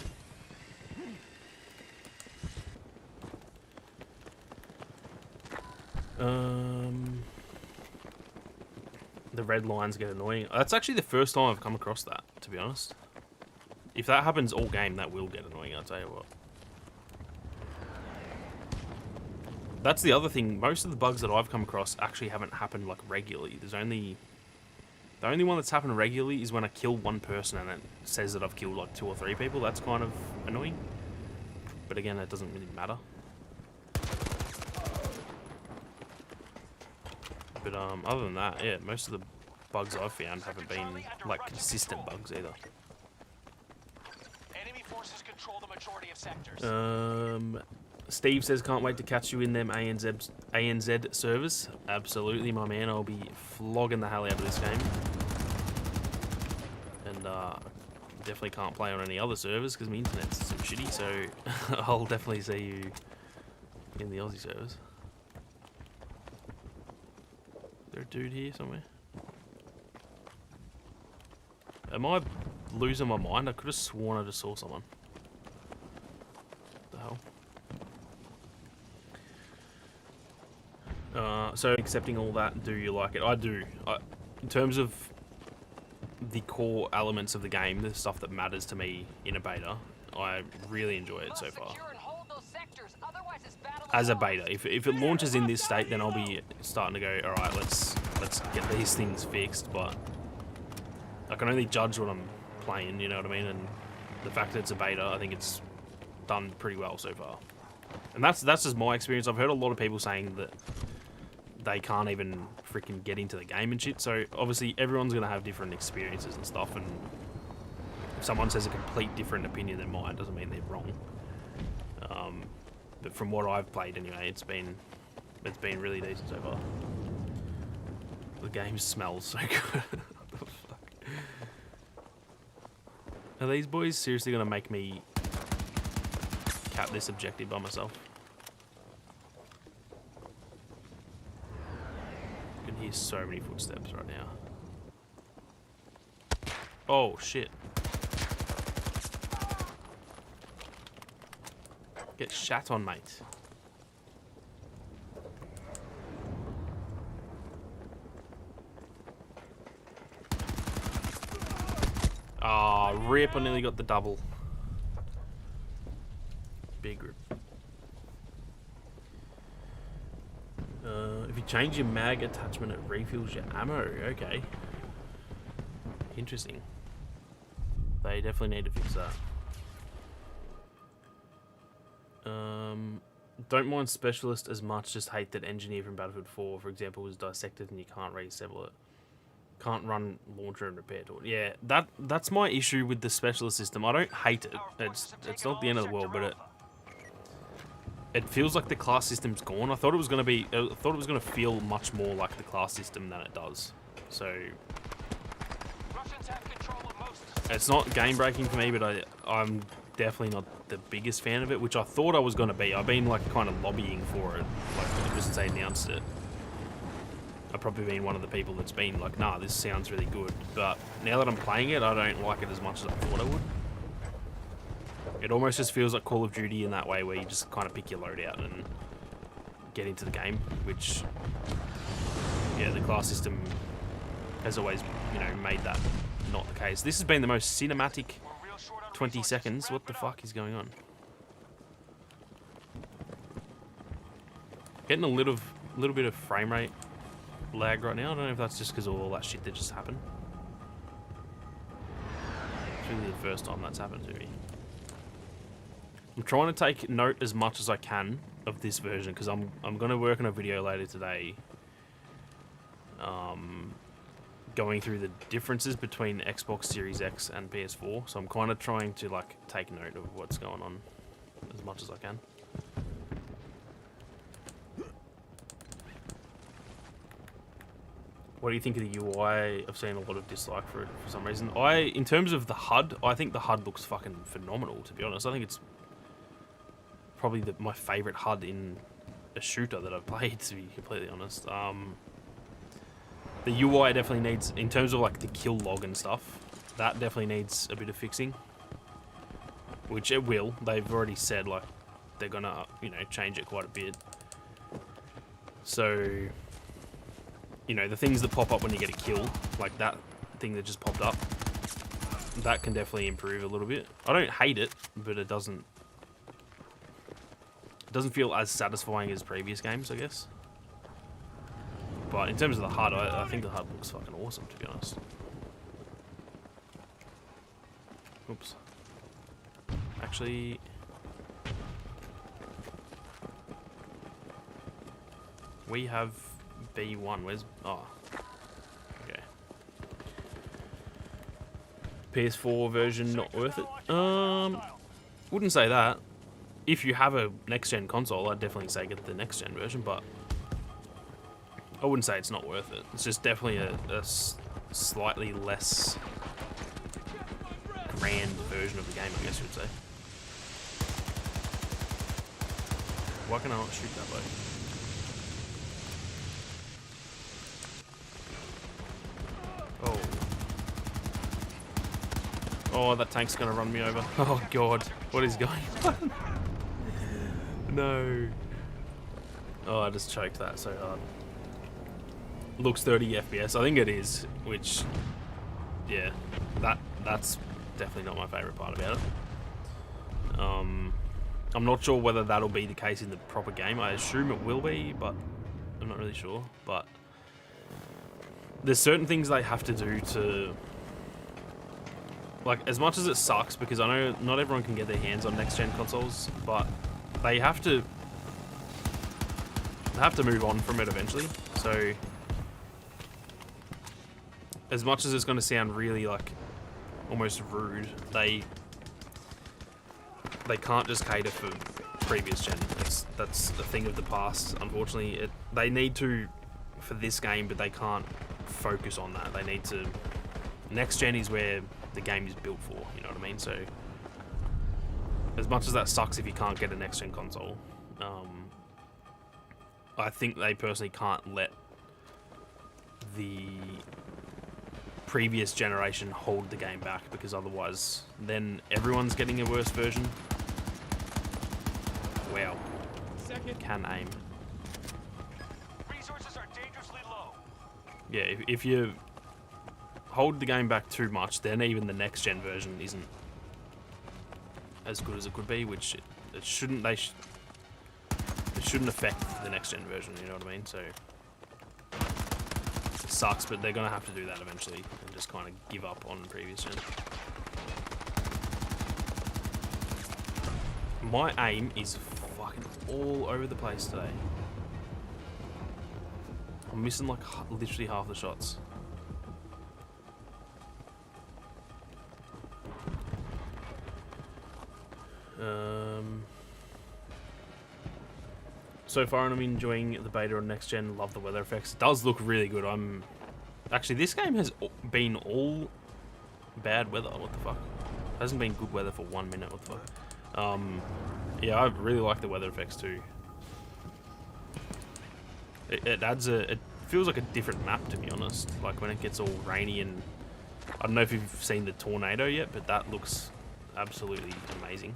The red lines get annoying. That's actually the first time I've come across that, to be honest. If that happens all game, that will get annoying, I'll tell you what. That's the other thing. Most of the bugs that I've come across actually haven't happened, like, regularly. The only one that's happened regularly is when I kill one person and it says that I've killed like 2 or 3 people. That's kind of annoying. But again, that doesn't really matter. But other than that, yeah, most of the bugs I've found haven't been like consistent bugs either. Enemy forces control the majority of sectors. Steve says, can't wait to catch you in them ANZ servers. Absolutely, my man. I'll be flogging the hell out of this game. And definitely can't play on any other servers because my internet's so shitty, so I'll definitely see you in the Aussie servers. Is there a dude here somewhere? Am I losing my mind? I could have sworn I just saw someone. What the hell? So accepting all that, do you like it? I do. In terms of the core elements of the game, the stuff that matters to me in a beta, I really enjoy it so far. As a beta, if it launches in this state, then I'll be starting to go, all right, let's get these things fixed. But I can only judge what I'm playing, you know what I mean? And the fact that it's a beta, I think it's done pretty well so far. And that's just my experience. I've heard a lot of people saying that they can't even freaking get into the game and shit. So obviously everyone's going to have different experiences and stuff. And if someone says a complete different opinion than mine, doesn't mean they're wrong. But from what I've played anyway, it's been really decent so far. The game smells so good. What the fuck? Are these boys seriously gonna make me cap this objective by myself? I can hear so many footsteps right now. Oh shit. Get shat on, mate. Ah, oh, rip, I nearly got the double. Big rip. If you change your mag attachment, it refills your ammo. Okay. Interesting. They definitely need to fix that. Don't mind Specialist as much, just hate that Engineer from Battlefield 4, for example, was dissected and you can't reassemble it. Can't run launcher and repair to it. Yeah, that's my issue with the Specialist system. I don't hate it. It's not the end of the world, but it feels like the class system's gone. I thought it was gonna feel much more like the class system than it does. So it's not game breaking for me, but I'm definitely not the biggest fan of it, which I thought I was going to be. I've been like kind of lobbying for it, like ever since they announced it. I've probably been one of the people that's been like, nah, this sounds really good. But now that I'm playing it, I don't like it as much as I thought I would. It almost just feels like Call of Duty in that way, where you just kind of pick your loadout and get into the game, which, yeah, the class system has always, you know, made that not the case. This has been the most cinematic 20 seconds. What the fuck is going on? Getting a little bit of frame rate lag right now. I don't know if that's just because of all that shit that just happened. It's really the first time that's happened to me. I'm trying to take note as much as I can of this version because I'm going to work on a video later today. Going through the differences between Xbox Series X and PS4, so I'm kind of trying to like take note of what's going on as much as I can. What do you think of the UI? I've seen a lot of dislike for it for some reason. In terms of the HUD, I think the HUD looks fucking phenomenal, to be honest. I think it's probably my favorite HUD in a shooter that I've played, to be completely honest. The UI definitely needs, in terms of like the kill log and stuff, that definitely needs a bit of fixing. Which it will. They've already said like they're gonna, you know, change it quite a bit. So, you know, the things that pop up when you get a kill, like that thing that just popped up, that can definitely improve a little bit. I don't hate it, but it doesn't feel as satisfying as previous games, I guess. But in terms of the HUD, I think the HUD looks fucking awesome, to be honest. Oops. Actually... we have B1. Where's... oh. Okay. PS4 version not worth it? Wouldn't say that. If you have a next-gen console, I'd definitely say get the next-gen version, but... I wouldn't say it's not worth it. It's just definitely a slightly less grand version of the game, I guess you would say. Why can I not shoot that way? Oh. Oh, that tank's gonna run me over. Oh god, what is going on? No. Oh, I just choked that so hard. Looks 30 FPS. I think it is, which, yeah, that's definitely not my favorite part about it. I'm not sure whether that'll be the case in the proper game. I assume it will be, but I'm not really sure. But there's certain things they have to do to, like, as much as it sucks, because I know not everyone can get their hands on next-gen consoles, but they have to move on from it eventually. So as much as it's going to sound really, like, almost rude, they can't just cater for previous gen. That's a thing of the past, unfortunately. They need to for this game, but they can't focus on that. They need to... next gen is where the game is built for. You know what I mean? So as much as that sucks if you can't get a next gen console, I think they personally can't let the previous generation hold the game back, because otherwise then everyone's getting a worse version. Wow. Can aim. Resources are dangerously low. Yeah, if you hold the game back too much, then even the next gen version isn't as good as it could be, which it shouldn't. It shouldn't affect the next gen version. You know what I mean? So it sucks, but they're gonna have to do that eventually and just kind of give up on previous gen. My aim is fucking all over the place today. I'm missing like literally half the shots. So far, I'm enjoying the beta on next gen. Love the weather effects. It does look really good. Actually, this game has been all bad weather. What the fuck? Hasn't been good weather for 1 minute. What the fuck? Yeah, I really like the weather effects too. It adds it feels like a different map, to be honest. Like when it gets all rainy, and I don't know if you've seen the tornado yet, but that looks absolutely amazing.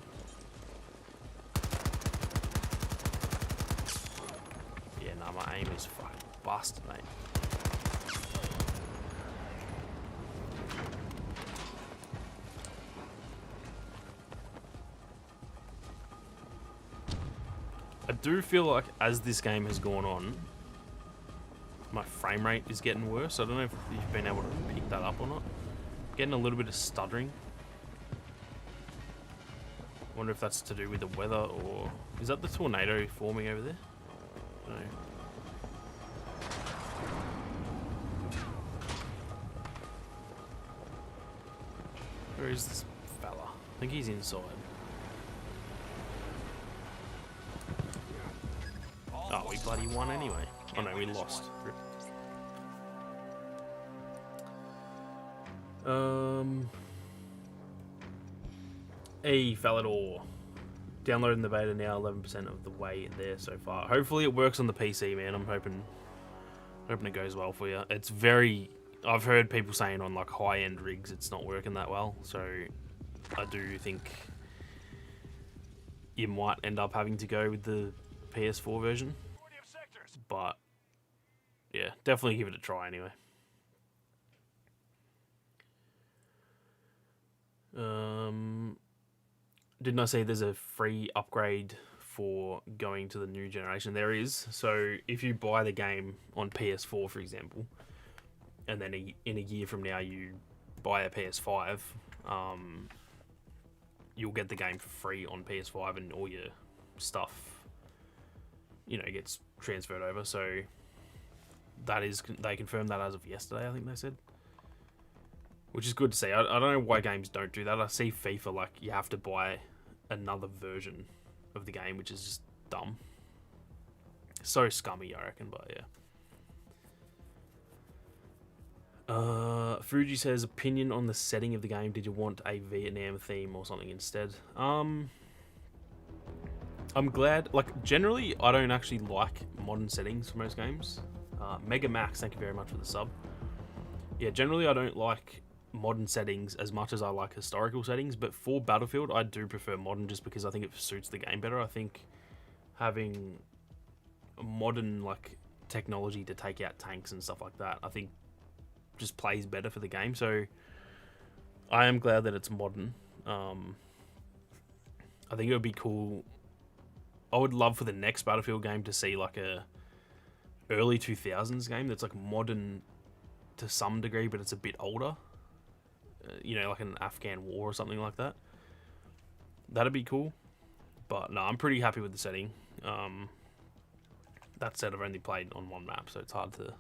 Yeah, nah, my aim is fucking busted, mate. I do feel like as this game has gone on, my frame rate is getting worse. I don't know if you've been able to pick that up or not. Getting a little bit of stuttering. Wonder if that's to do with the weather, or is that the tornado forming over there? No. Where is this fella? I think he's inside. Oh, we bloody won anyway. Oh no, we lost. Hey, Falador. Downloading the beta now, 11% of the way there so far. Hopefully it works on the PC, man. I'm hoping it goes well for you. It's very... I've heard people saying on like high-end rigs it's not working that well, so I do think you might end up having to go with the PS4 version. But yeah, definitely give it a try anyway. Didn't I say there's a free upgrade for going to the new generation? There is. So if you buy the game on PS4, for example, and then in a year from now you buy a PS5, you'll get the game for free on PS5, and all your stuff, you know, gets transferred over. So that is, they confirmed that as of yesterday, I think they said, which is good to see. I don't know why games don't do that. I see FIFA, like, you have to buy another version of the game, which is just dumb. So scummy, I reckon, but yeah. Fuji says, opinion on the setting of the game. Did you want a Vietnam theme or something instead? I'm glad, like, generally I don't actually like modern settings for most games. Mega Max, thank you very much for the sub. Yeah, generally I don't like modern settings as much as I like historical settings, but for Battlefield I do prefer modern, just because I think it suits the game better. I think having modern, like, technology to take out tanks and stuff like that, I think just plays better for the game. So I am glad that it's modern. I think it would be cool. I would love for the next Battlefield game to see like a early 2000s game that's like modern to some degree, but it's a bit older. You know, like an Afghan war or something like that. That'd be cool. But no, I'm pretty happy with the setting. That said, I've only played on one map, so it's hard to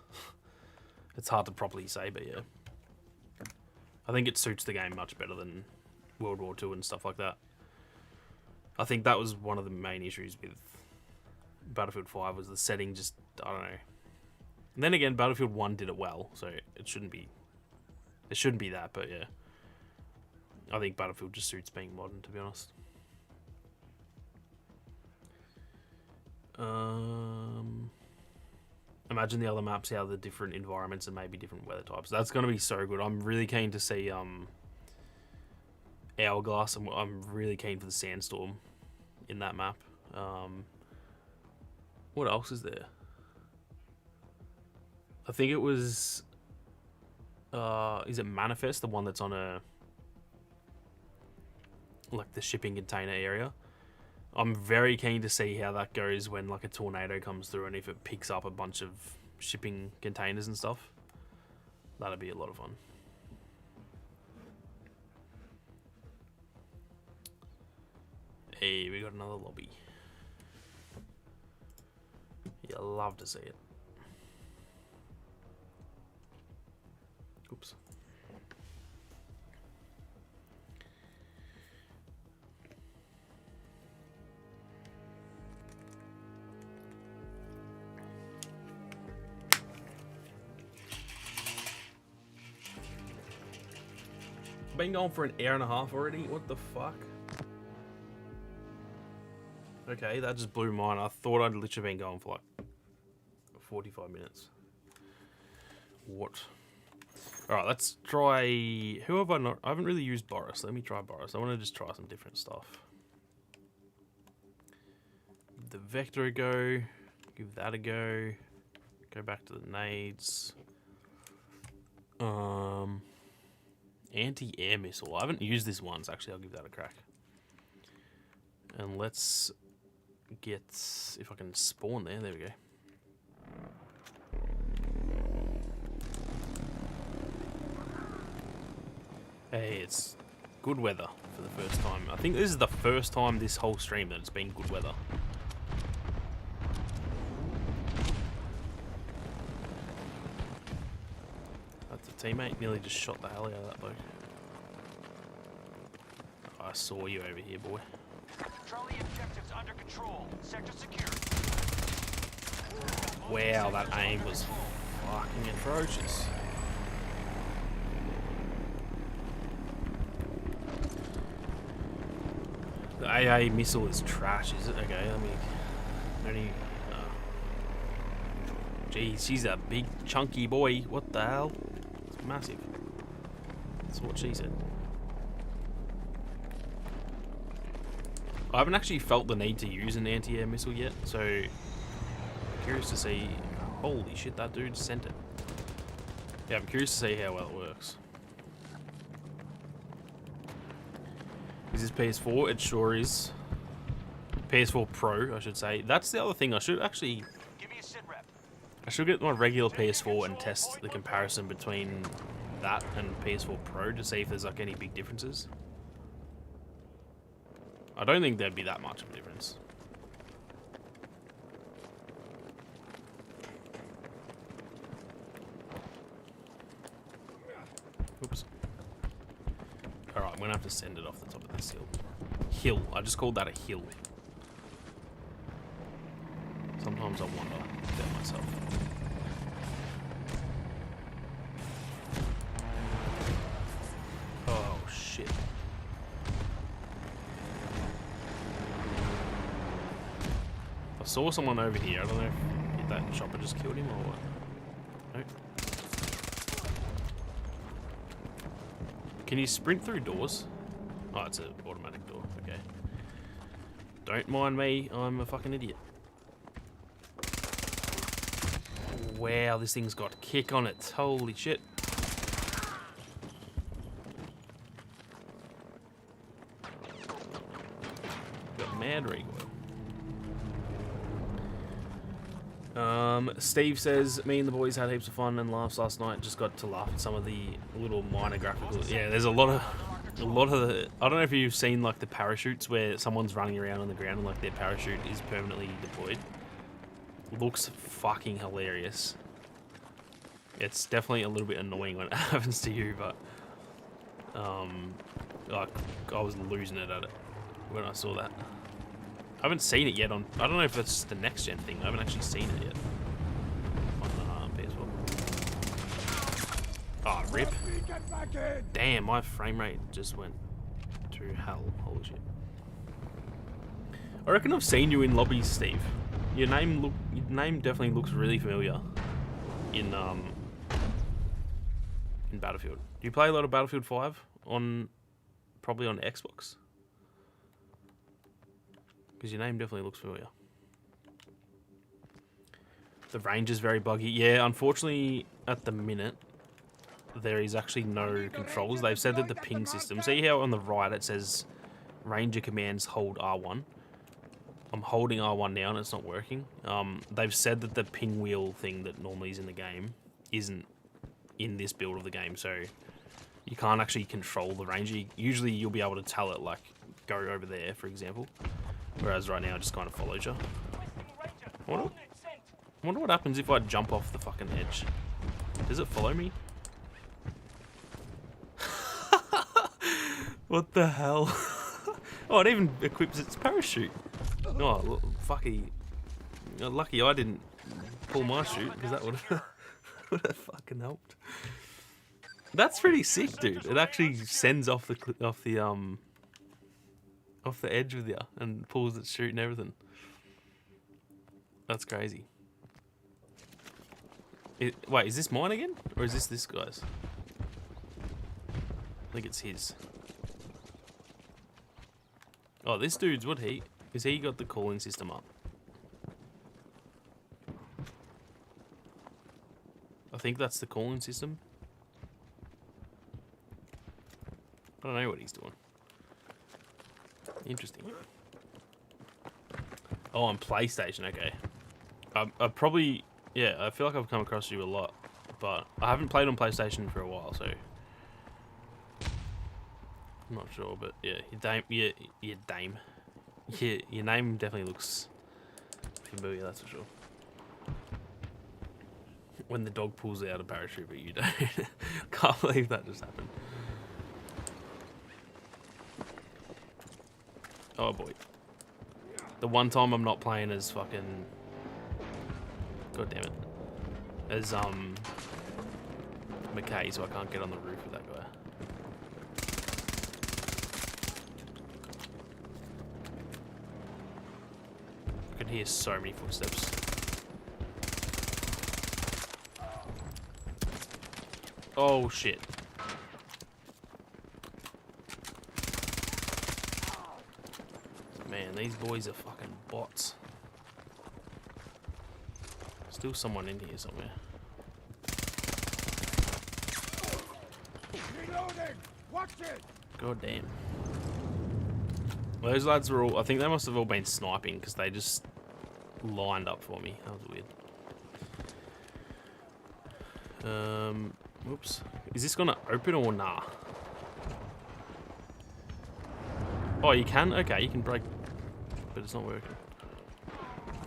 properly say, but yeah. I think it suits the game much better than World War II and stuff like that. I think that was one of the main issues with Battlefield 5, was the setting just, I don't know. And then again, Battlefield 1 did it well, so it shouldn't be that, but yeah. I think Battlefield just suits being modern, to be honest. Imagine the other maps, how the different environments and maybe different weather types. That's going to be so good. I'm really keen to see Hourglass. I'm really keen for the Sandstorm in that map. What else is there? I think it was... is it Manifest, the one that's on a... like the shipping container area? I'm very keen to see how that goes when like a tornado comes through and if it picks up a bunch of shipping containers and stuff. That'd be a lot of fun. Hey, we got another lobby. Yeah, love to see it. Oops. Been going for an hour and a half already? What the fuck? Okay, that just blew mine. I thought I'd literally been going for like 45 minutes. What? Alright, let's try... Who have I not... I haven't really used Boris. Let me try Boris. I want to just try some different stuff. The Vector a go. Give that a go. Go back to the nades. Anti-air missile. I haven't used this once. Actually, I'll give that a crack. And let's get... If I can spawn there. There we go. Hey, it's good weather for the first time. I think this is the first time this whole stream that it's been good weather. That's a teammate. Nearly just shot the hell out of that bloke. Oh, I saw you over here, boy. Charlie objectives under control. Sector secure. Wow, that aim was fucking atrocious. The AA missile is trash, is it? Okay, let me... Only... Jeez, she's a big, chunky boy. What the hell? It's massive. That's what she said. I haven't actually felt the need to use an anti-air missile yet, so... I'm curious to see... Holy shit, that dude sent it. Yeah, I'm curious to see how well it works. Is this PS4? It sure is. PS4 Pro, I should say. That's the other thing. I should actually... Give me a sit rep. I should get my regular PS4 and test the comparison between that and PS4 Pro to see if there's like any big differences. I don't think there'd be that much of a difference. Oops. Alright, I'm gonna have to send it off the top of this hill. Hill. I just called that a hill. Sometimes I wonder about myself. Oh, shit. I saw someone over here. I don't know if that chopper just killed him or what. Nope. Can you sprint through doors? Oh, it's an automatic door. Okay. Don't mind me. I'm a fucking idiot. Wow, this thing's got kick on it. Holy shit. Got mad recoil. Steve says, me and the boys had heaps of fun and laughs last night. Just got to laugh at some of the little minor graphical. Yeah, there's a lot of the. I don't know if you've seen like the parachutes where someone's running around on the ground and like their parachute is permanently deployed. Looks fucking hilarious. It's definitely a little bit annoying when it happens to you, but like I was losing it at it when I saw that. I haven't seen it yet on... I don't know if that's the next gen thing. I haven't actually seen it yet. On the PS4. Oh, rip. Damn, my frame rate just went to hell. Holy shit. I reckon I've seen you in lobbies, Steve. Your name definitely looks really familiar in Battlefield. Do you play a lot of Battlefield 5 probably on Xbox? Because your name definitely looks familiar. The range is very buggy. Yeah, unfortunately, at the minute, there is actually no controls. They've said that the ping system... See how on the right it says Ranger commands hold R1? I'm holding R1 now and it's not working. They've said that the ping wheel thing that normally is in the game isn't in this build of the game, so you can't actually control the Ranger. Usually you'll be able to tell it, like, go over there, for example. Whereas right now it just kind of follows you. I wonder what happens if I jump off the fucking edge. Does it follow me? What the hell? Oh, it even equips its parachute. Oh, fucky. Lucky I didn't pull my chute, because that would have fucking helped. That's pretty sick, dude. It actually sends off the edge with you and pulls its chute and everything. That's crazy. Wait, is this mine again? Or is this guy's? I think it's his. Oh, this dude's, is he got the cooling system up? I think that's the cooling system. I don't know what he's doing. Interesting. Oh, on PlayStation, okay. I probably, yeah, I feel like I've come across you a lot, but I haven't played on PlayStation for a while, so I'm not sure. But yeah, your name definitely looks familiar, that's for sure. When the dog pulls out a parachute, but you don't. Can't believe that just happened. Oh boy. The one time I'm not playing as fucking... God damn it. As, McKay, so I can't get on the roof with that guy. I can hear so many footsteps. Oh shit. Man, these boys are fucking bots. Still someone in here somewhere. Reloading! Watch it! God damn. Those lads were all... I think they must have all been sniping because they just lined up for me. That was weird. Whoops. Is this gonna open or nah? Oh, you can? Okay, you can break... But it's not working.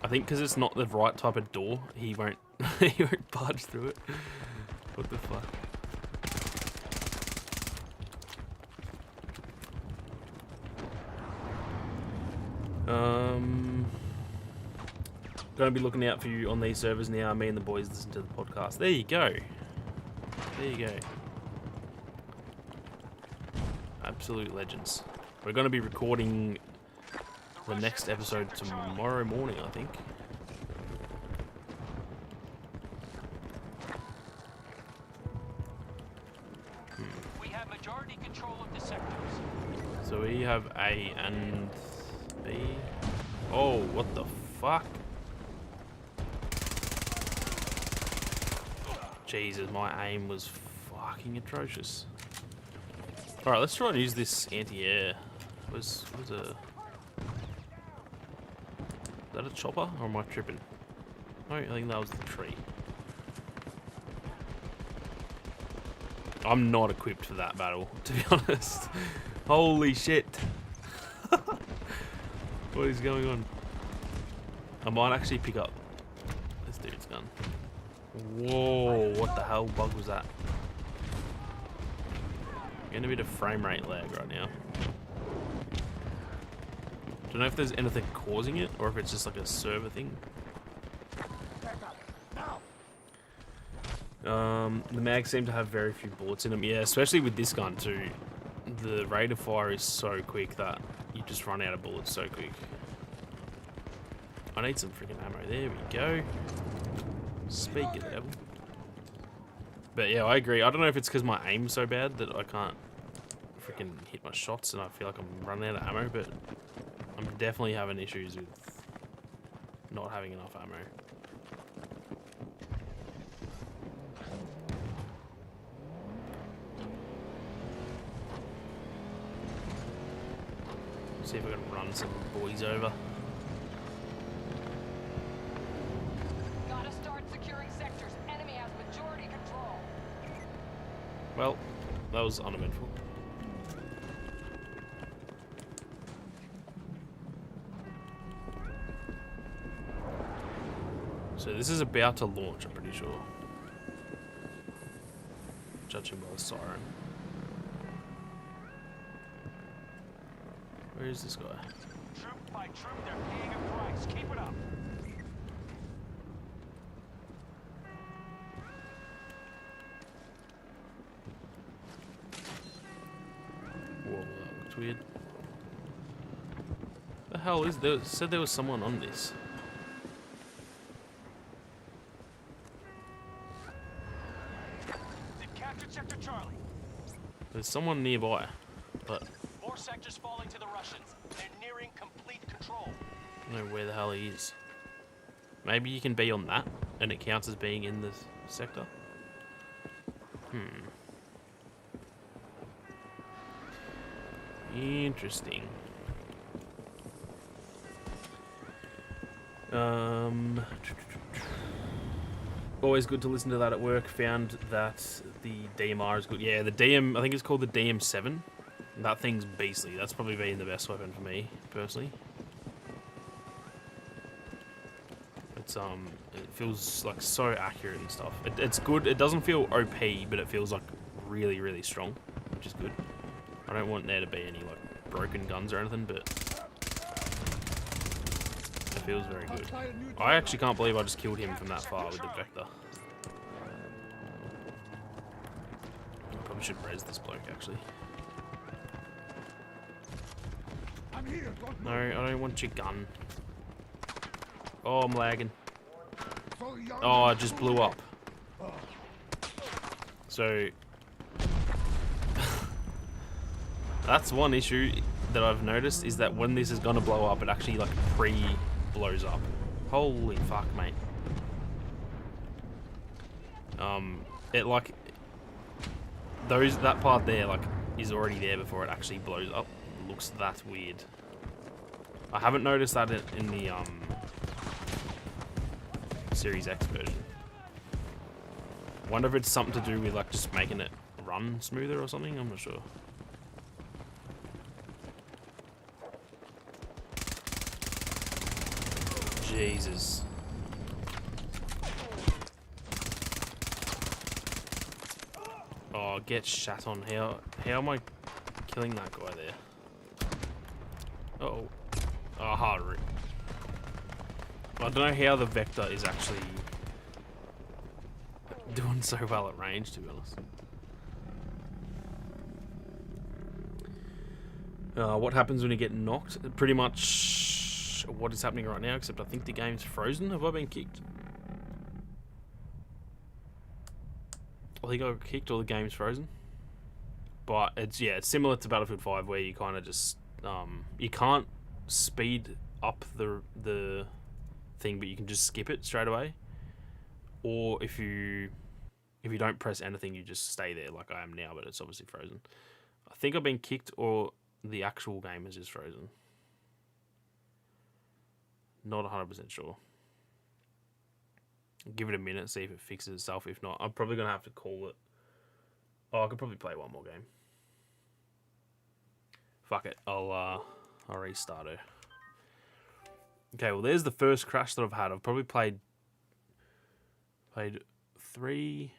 I think because it's not the right type of door, he won't he won't barge through it. What the fuck? Gonna be looking out for you on these servers now. Me and the boys listen to the podcast. There you go. There you go. Absolute legends. We're gonna be recording the next episode tomorrow morning, I think. We have majority control of the sectors. So we have A and B. Oh, what the fuck? Jesus, my aim was fucking atrocious. Alright, let's try and use this anti-air. Was a... Is that a chopper, or am I tripping? No, I think that was the tree. I'm not equipped for that battle, to be honest. Holy shit. What is going on? I might actually pick up this dude's gun. Whoa, what the hell bug was that? Getting a bit of frame rate lag right now. Don't know if there's anything causing it or if it's just like a server thing. The mags seem to have very few bullets in them. Yeah, especially with this gun too. the rate of fire is so quick that you just run out of bullets so quick. I need some freaking ammo. There we go. Speak of the devil. But yeah, I agree. I don't know if it's because my aim's so bad that I can't freaking hit my shots and I feel like I'm running out of ammo, but I'm definitely having issues with not having enough ammo. See if I can run some boys over. Gotta start securing sectors. Enemy has majority control. Well, that was uneventful. So this is about to launch, I'm pretty sure. Judging by the siren. Where is this guy? Troop by troop, they're paying a price. Keep it up. Whoa, that looks weird. The hell is there? Said there was someone on this. They've captured Sector Charlie. There's someone nearby, but More sectors falling to the Russians. They're nearing complete control. I don't know where the hell he is. Maybe you can be on that, and it counts as being in the sector. Interesting. Always good to listen to that at work. Found that the DMR is good. Yeah, the DM, I think it's called the DM7. That thing's beastly. That's probably been the best weapon for me, personally. It's it feels like so accurate and stuff. It's good. It doesn't feel OP, but it feels like really, really strong, which is good. I don't want there to be any like broken guns or anything, but it feels very good. I actually can't believe I just killed him from that far with the Vector. I probably should res this bloke actually. No, I don't want your gun. Oh, I'm lagging. Oh, it just blew up. So that's one issue that I've noticed, is that when this is gonna blow up, it actually like pre-blows up. Holy fuck, mate. It like that part there like is already there before it actually blows up. It looks that weird. I haven't noticed that in the Series X version. Wonder if it's something to do with like just making it run smoother or something. I'm not sure. Jesus. Oh, get shat on. How am I killing that guy there? Uh-oh. Oh, hard rip. I don't know how the Vector is actually doing so well at range, to be honest. What happens when you get knocked? Pretty much what is happening right now, except I think the game's frozen. Have I been kicked? I think I got kicked or the game's frozen. But it's similar to Battlefield 5 where you kind of just you can't speed up the thing, but you can just skip it straight away. Or if you don't press anything, you just stay there like I am now, but it's obviously frozen. I think I've been kicked or the actual game is just frozen. Not 100% sure. Give it a minute, see if it fixes itself. If not, I'm probably going to have to call it. Oh, I could probably play one more game. Fuck it. I'll restart it. Okay, well, there's the first crash that I've had. I've probably played 3,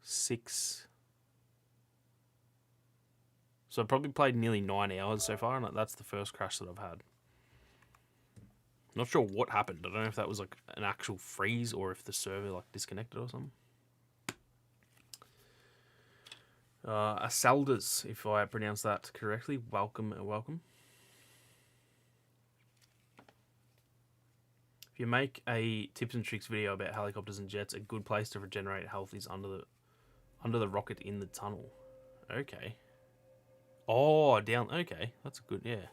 6. So I've probably played nearly 9 hours so far, and that's the first crash that I've had. Not sure what happened. I don't know if that was like an actual freeze or if the server like disconnected or something. Asaldas, if I pronounce that correctly. Welcome and welcome. If you make a tips and tricks video about helicopters and jets, a good place to regenerate health is under the rocket in the tunnel. Okay. Oh, down. Okay, that's good. Yeah.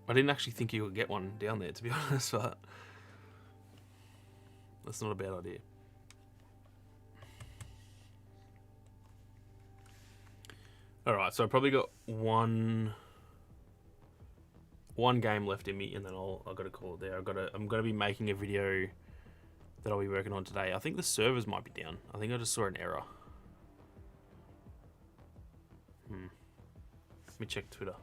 I didn't actually think you could get one down there, to be honest, but that's not a bad idea. Alright, so I probably got one game left in me, and then I've got to call it there. I'm gonna be making a video that I'll be working on today. I think the servers might be down. I think I just saw an error. Let me check Twitter.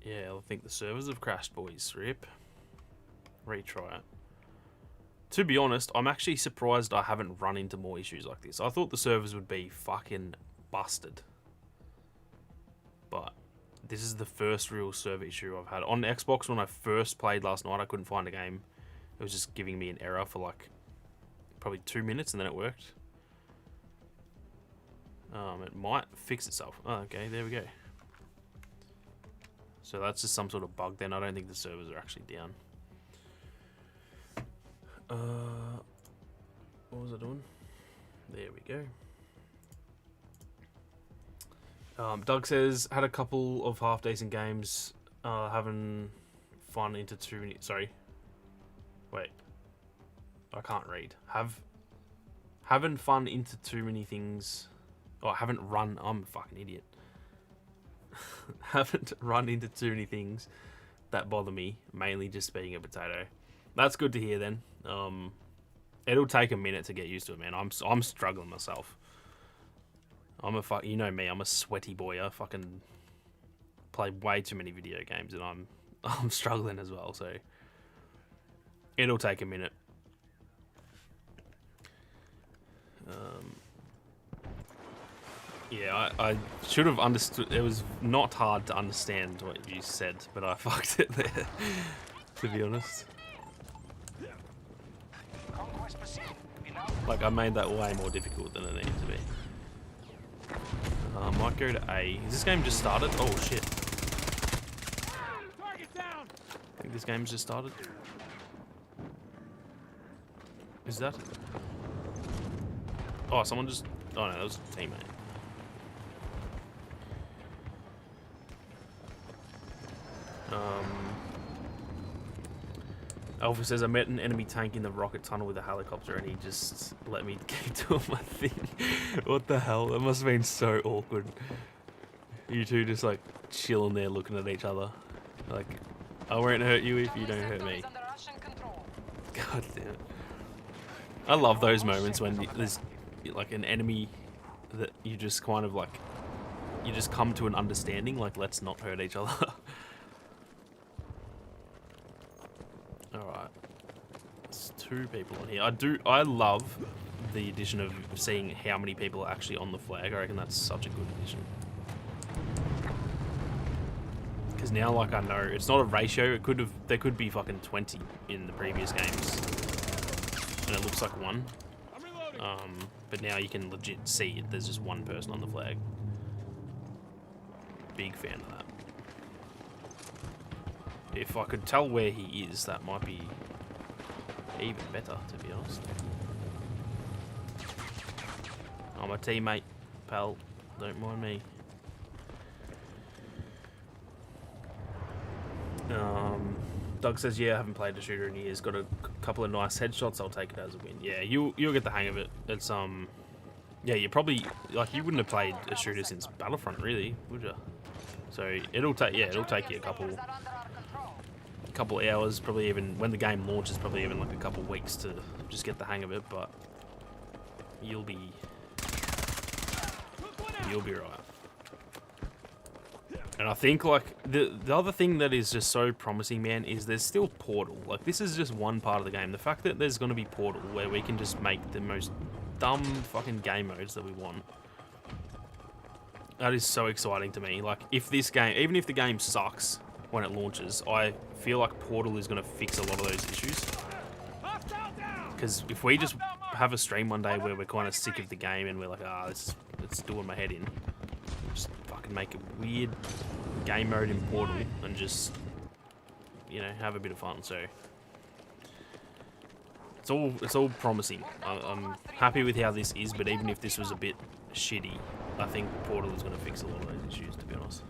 Yeah, I think the servers have crashed, boys. Rip. Retry it. To be honest, I'm actually surprised I haven't run into more issues like this. I thought the servers would be fucking busted. But this is the first real server issue I've had. On Xbox, when I first played last night, I couldn't find a game. It was just giving me an error for like probably 2 minutes, and then it worked. It might fix itself. Oh, okay, there we go. So that's just some sort of bug then. I don't think the servers are actually down. What was I doing? There we go. Doug says, had a couple of half decent games, having fun into too many. Sorry. Wait. I can't read. Having fun into too many things. Oh, I haven't run. I'm a fucking idiot. Haven't run into too many things that bother me, mainly just being a potato. That's good to hear then. It'll take a minute to get used to it, man. I'm struggling myself. You know me, I'm a sweaty boy. I fucking play way too many video games, and I'm struggling as well, so it'll take a minute. Yeah, I should have understood. It was not hard to understand what you said, but I fucked it there, to be honest. Like, I made that way more difficult than it needed to be. Might go to A. Is this game just started? Oh, shit. I think this game's just started. Is that? Oh, someone just... Oh, no, that was a teammate. Alpha says, I met an enemy tank in the rocket tunnel with a helicopter and he just let me keep doing my thing. What the hell? That must have been so awkward. You two just like chilling there looking at each other. Like, I won't hurt you if you don't hurt me. God damn it. I love those moments when there's like an enemy that you just kind of like, you just come to an understanding, like, let's not hurt each other. Alright. There's 2 people in here. I love the addition of seeing how many people are actually on the flag. I reckon that's such a good addition. Because now, like, I know, it's not a ratio. There could be fucking 20 in the previous games. And it looks like 1. But now you can legit see it. There's just 1 person on the flag. Big fan of that. If I could tell where he is, that might be even better, to be honest. I'm a teammate, pal. Don't mind me. Doug says, yeah, I haven't played a shooter in years. Got a couple of nice headshots. I'll take it as a win. Yeah, you'll get the hang of it. It's yeah, you probably like you wouldn't have played a shooter since Battlefront, really, would you? So it'll take you a couple hours, probably even when the game launches, probably even like a couple weeks to just get the hang of it. But you'll be right. And I think like the other thing that is just so promising, man, is there's still Portal. Like, this is just one part of the game. The fact that there's going to be Portal where we can just make the most dumb fucking game modes that we want. That is so exciting to me. Like, if this game, even if the game sucks when it launches, I feel like Portal is going to fix a lot of those issues. Because if we just have a stream one day where we're kind of sick of the game and we're like, it's doing my head in. Just fucking make a weird game mode in Portal and just, you know, have a bit of fun. So it's all promising. I'm happy with how this is, but even if this was a bit shitty, I think Portal is going to fix a lot of those issues, to be honest.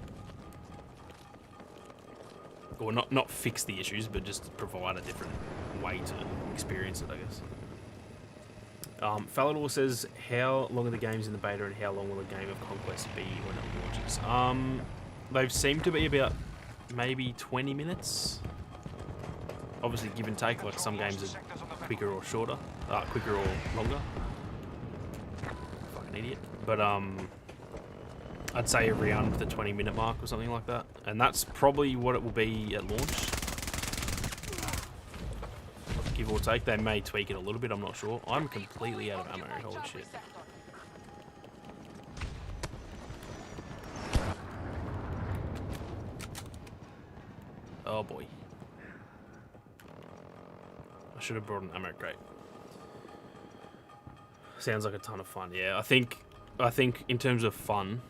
Or not fix the issues, but just provide a different way to experience it, I guess. Falador says, how long are the games in the beta and how long will the game of Conquest be when it launches? They've seemed to be about maybe 20 minutes. Obviously, give and take, like some games are quicker or shorter, quicker or longer. Fucking idiot. But I'd say around the 20-minute mark or something like that. And that's probably what it will be at launch. Give or take. They may tweak it a little bit, I'm not sure. I'm completely out of ammo, holy shit. Oh boy. I should have brought an ammo crate. Sounds like a ton of fun, yeah. I think in terms of fun,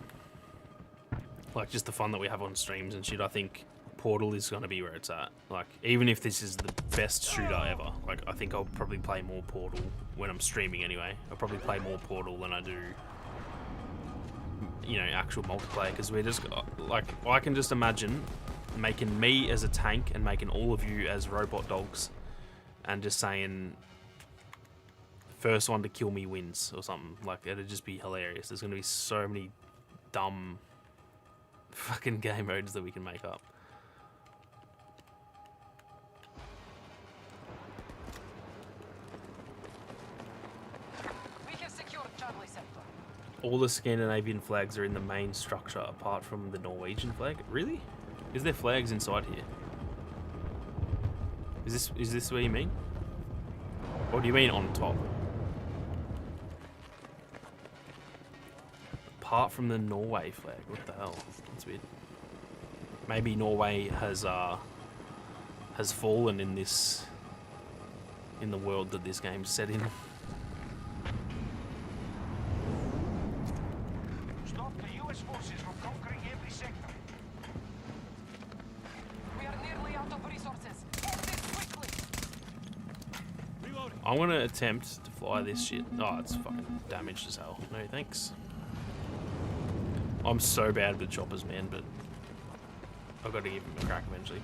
like just the fun that we have on streams and shit, I think Portal is going to be where it's at. Like, even if this is the best shooter ever, like, I think I'll probably play more Portal when I'm streaming anyway. I'll probably play more Portal than I do, you know, actual multiplayer, because we're just, like, I can just imagine making me as a tank and making all of you as robot dogs and just saying, first one to kill me wins or something. Like, it'd just be hilarious. There's going to be so many dumb fucking game modes that we can make up. We have secured Charlie sector. All the Scandinavian flags are in the main structure apart from the Norwegian flag. Really? Is there flags inside here? Is this what you mean? Or do you mean on top? Apart from the Norway flag, what the hell? That's weird. Maybe Norway has fallen in the world that this game's set in. Stop the US forces from conquering every sector. We are nearly out of resources. End this quickly. Reloading. I'm gonna attempt to fly this shit. Oh, it's fucking damaged as hell. No thanks. I'm so bad with choppers, man, but I've got to give him a crack eventually.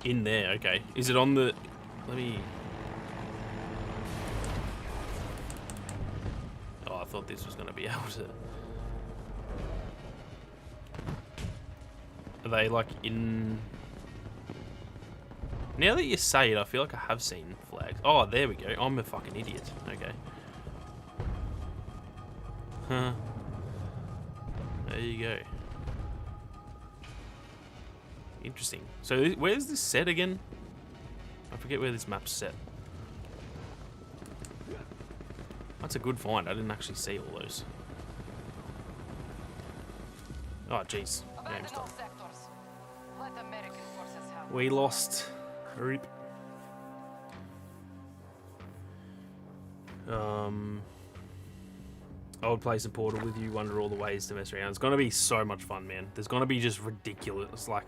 In there, okay. Is it on the... Let me... Oh, I thought this was going to be able to... Are they, like, in... Now that you say it, I feel like I have seen flags. Oh, there we go. I'm a fucking idiot. Okay. Huh. There you go. Interesting. So where's this set again? I forget where this map's set. That's a good find. I didn't actually see all those. Oh, jeez. Game's done. Sectors. Let American forces have. We lost. Rip. I would play some Portal with you, wonder all the ways to mess around. It's going to be so much fun, man. There's going to be just ridiculous, like...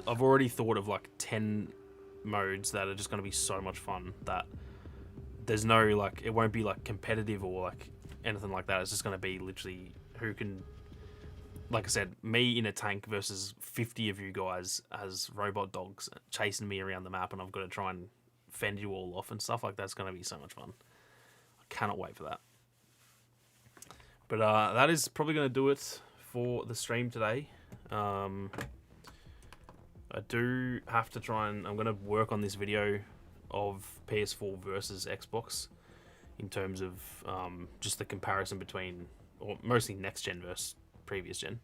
I've already thought of, like, 10 modes that are just going to be so much fun that there's no, like... It won't be, like, competitive or, like, anything like that. It's just going to be literally who can... Like I said, me in a tank versus 50 of you guys as robot dogs chasing me around the map, and I've got to try and fend you all off and stuff like that's going to be so much fun. I cannot wait for that. But that is probably going to do it for the stream today. I do have to try and... I'm going to work on this video of PS4 versus Xbox in terms of just the comparison between... Or mostly next gen versus previous gen.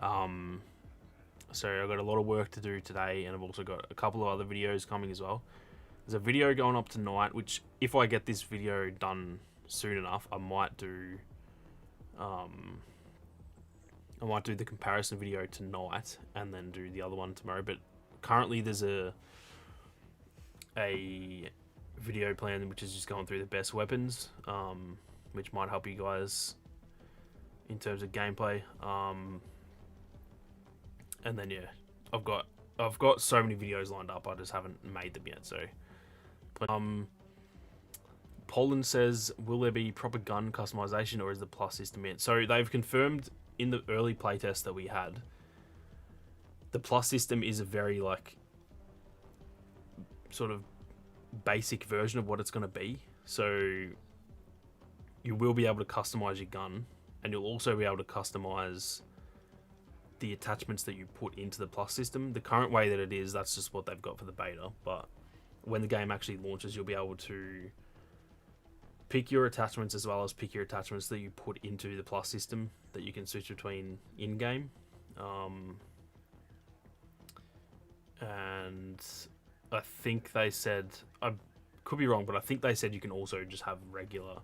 So I've got a lot of work to do today, and I've also got a couple of other videos coming as well. There's a video going up tonight, which if I get this video done soon enough, I might do the comparison video tonight and then do the other one tomorrow. But currently there's a video plan, which is just going through the best weapons, which might help you guys in terms of gameplay. And then yeah, I've got so many videos lined up. I just haven't made them yet. So, Poland says, will there be proper gun customization or is the plus system it? So they've confirmed in the early playtest that we had, the plus system is a very like sort of basic version of what it's going to be. So you will be able to customize your gun, and you'll also be able to customize the attachments that you put into the plus system. The current way that it is, that's just what they've got for the beta, but when the game actually launches, you'll be able to pick your attachments as well as pick your attachments that you put into the plus system that you can switch between in-game. And I think they said, I could be wrong, but I think they said you can also just have regular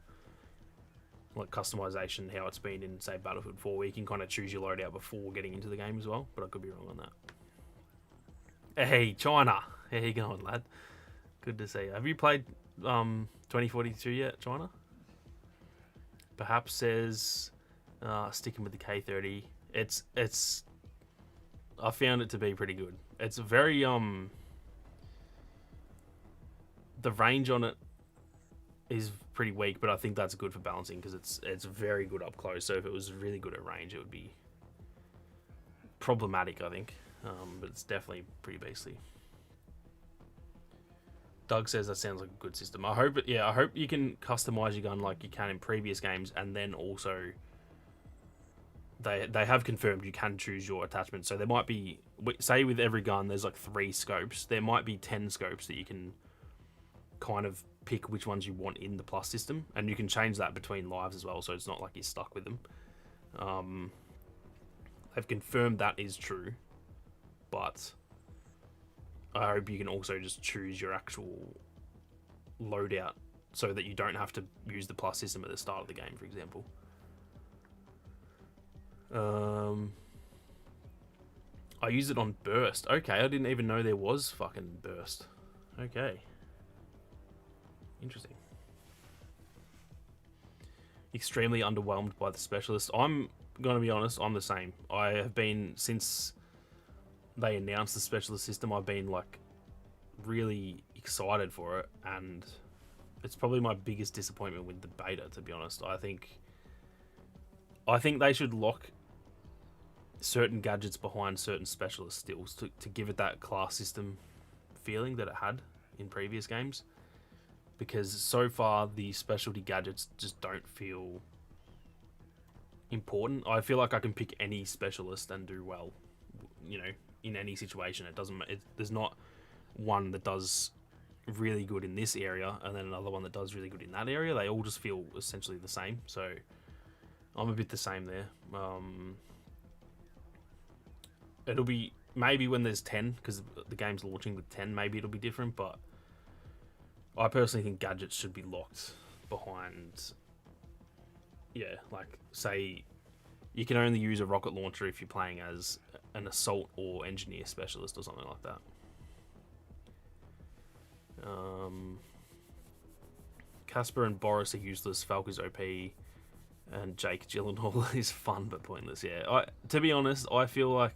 like customization, how it's been in, say, Battlefield 4, where you can kind of choose your loadout before getting into the game as well, but I could be wrong on that. Hey, China! How you going, lad? Good to see you. Have you played 2042 yet, China? Perhaps says, sticking with the K30. It's I found it to be pretty good. It's very, the range on it is pretty weak, but I think that's good for balancing because it's very good up close. So if it was really good at range, it would be problematic, I think. But it's definitely pretty beastly. Doug says that sounds like a good system. I hope you can customize your gun like you can in previous games, and then also they have confirmed you can choose your attachment. So there might be, say with every gun there's like 3 scopes, there might be 10 scopes that you can kind of pick which ones you want in the plus system, and you can change that between lives as well, so it's not like you're stuck with them. They've confirmed that is true, but I hope you can also just choose your actual loadout so that you don't have to use the plus system at the start of the game, for example. I use it on burst. Okay, I didn't even know there was fucking burst. Okay. Interesting. Extremely underwhelmed by the specialist. I'm going to be honest, I'm the same. I have been, since they announced the specialist system, I've been like really excited for it, and it's probably my biggest disappointment with the beta, to be honest. I think they should lock certain gadgets behind certain specialist stills to give it that class system feeling that it had in previous games. Because so far, the specialty gadgets just don't feel important. I feel like I can pick any specialist and do well, you know, in any situation. It doesn't. There's not one that does really good in this area and then another one that does really good in that area. They all just feel essentially the same. So I'm a bit the same there. It'll be maybe when there's 10, because the game's launching with 10. Maybe it'll be different, but I personally think gadgets should be locked behind, yeah, like, say, you can only use a rocket launcher if you're playing as an assault or engineer specialist or something like that. Casper and Boris are useless, Falk is OP, and Jake Gyllenhaal is fun but pointless, yeah. To be honest, I feel like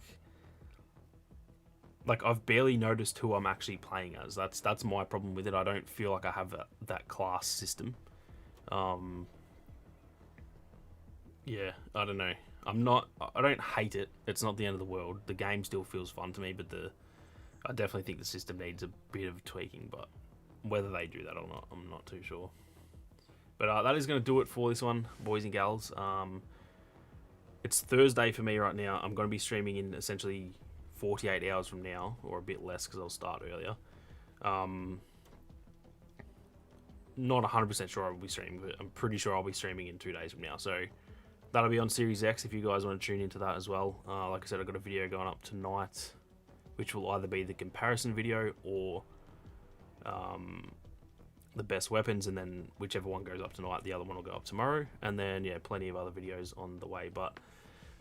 I've barely noticed who I'm actually playing as. That's my problem with it. I don't feel like I have that class system. Yeah, I don't know. I don't hate it. It's not the end of the world. The game still feels fun to me, but I definitely think the system needs a bit of tweaking, but whether they do that or not, I'm not too sure. But that is going to do it for this one, boys and gals. It's Thursday for me right now. I'm going to be streaming in essentially 48 hours from now, or a bit less because I'll start earlier. Not 100% sure I will be streaming, but I'm pretty sure I'll be streaming in 2 days from now. So that'll be on Series X if you guys want to tune into that as well. Like I said, I've got a video going up tonight, which will either be the comparison video or the best weapons, and then whichever one goes up tonight, the other one will go up tomorrow. And then, yeah, plenty of other videos on the way. But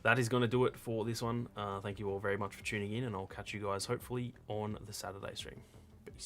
that is going to do it for this one. Thank you all very much for tuning in, and I'll catch you guys hopefully on the Saturday stream.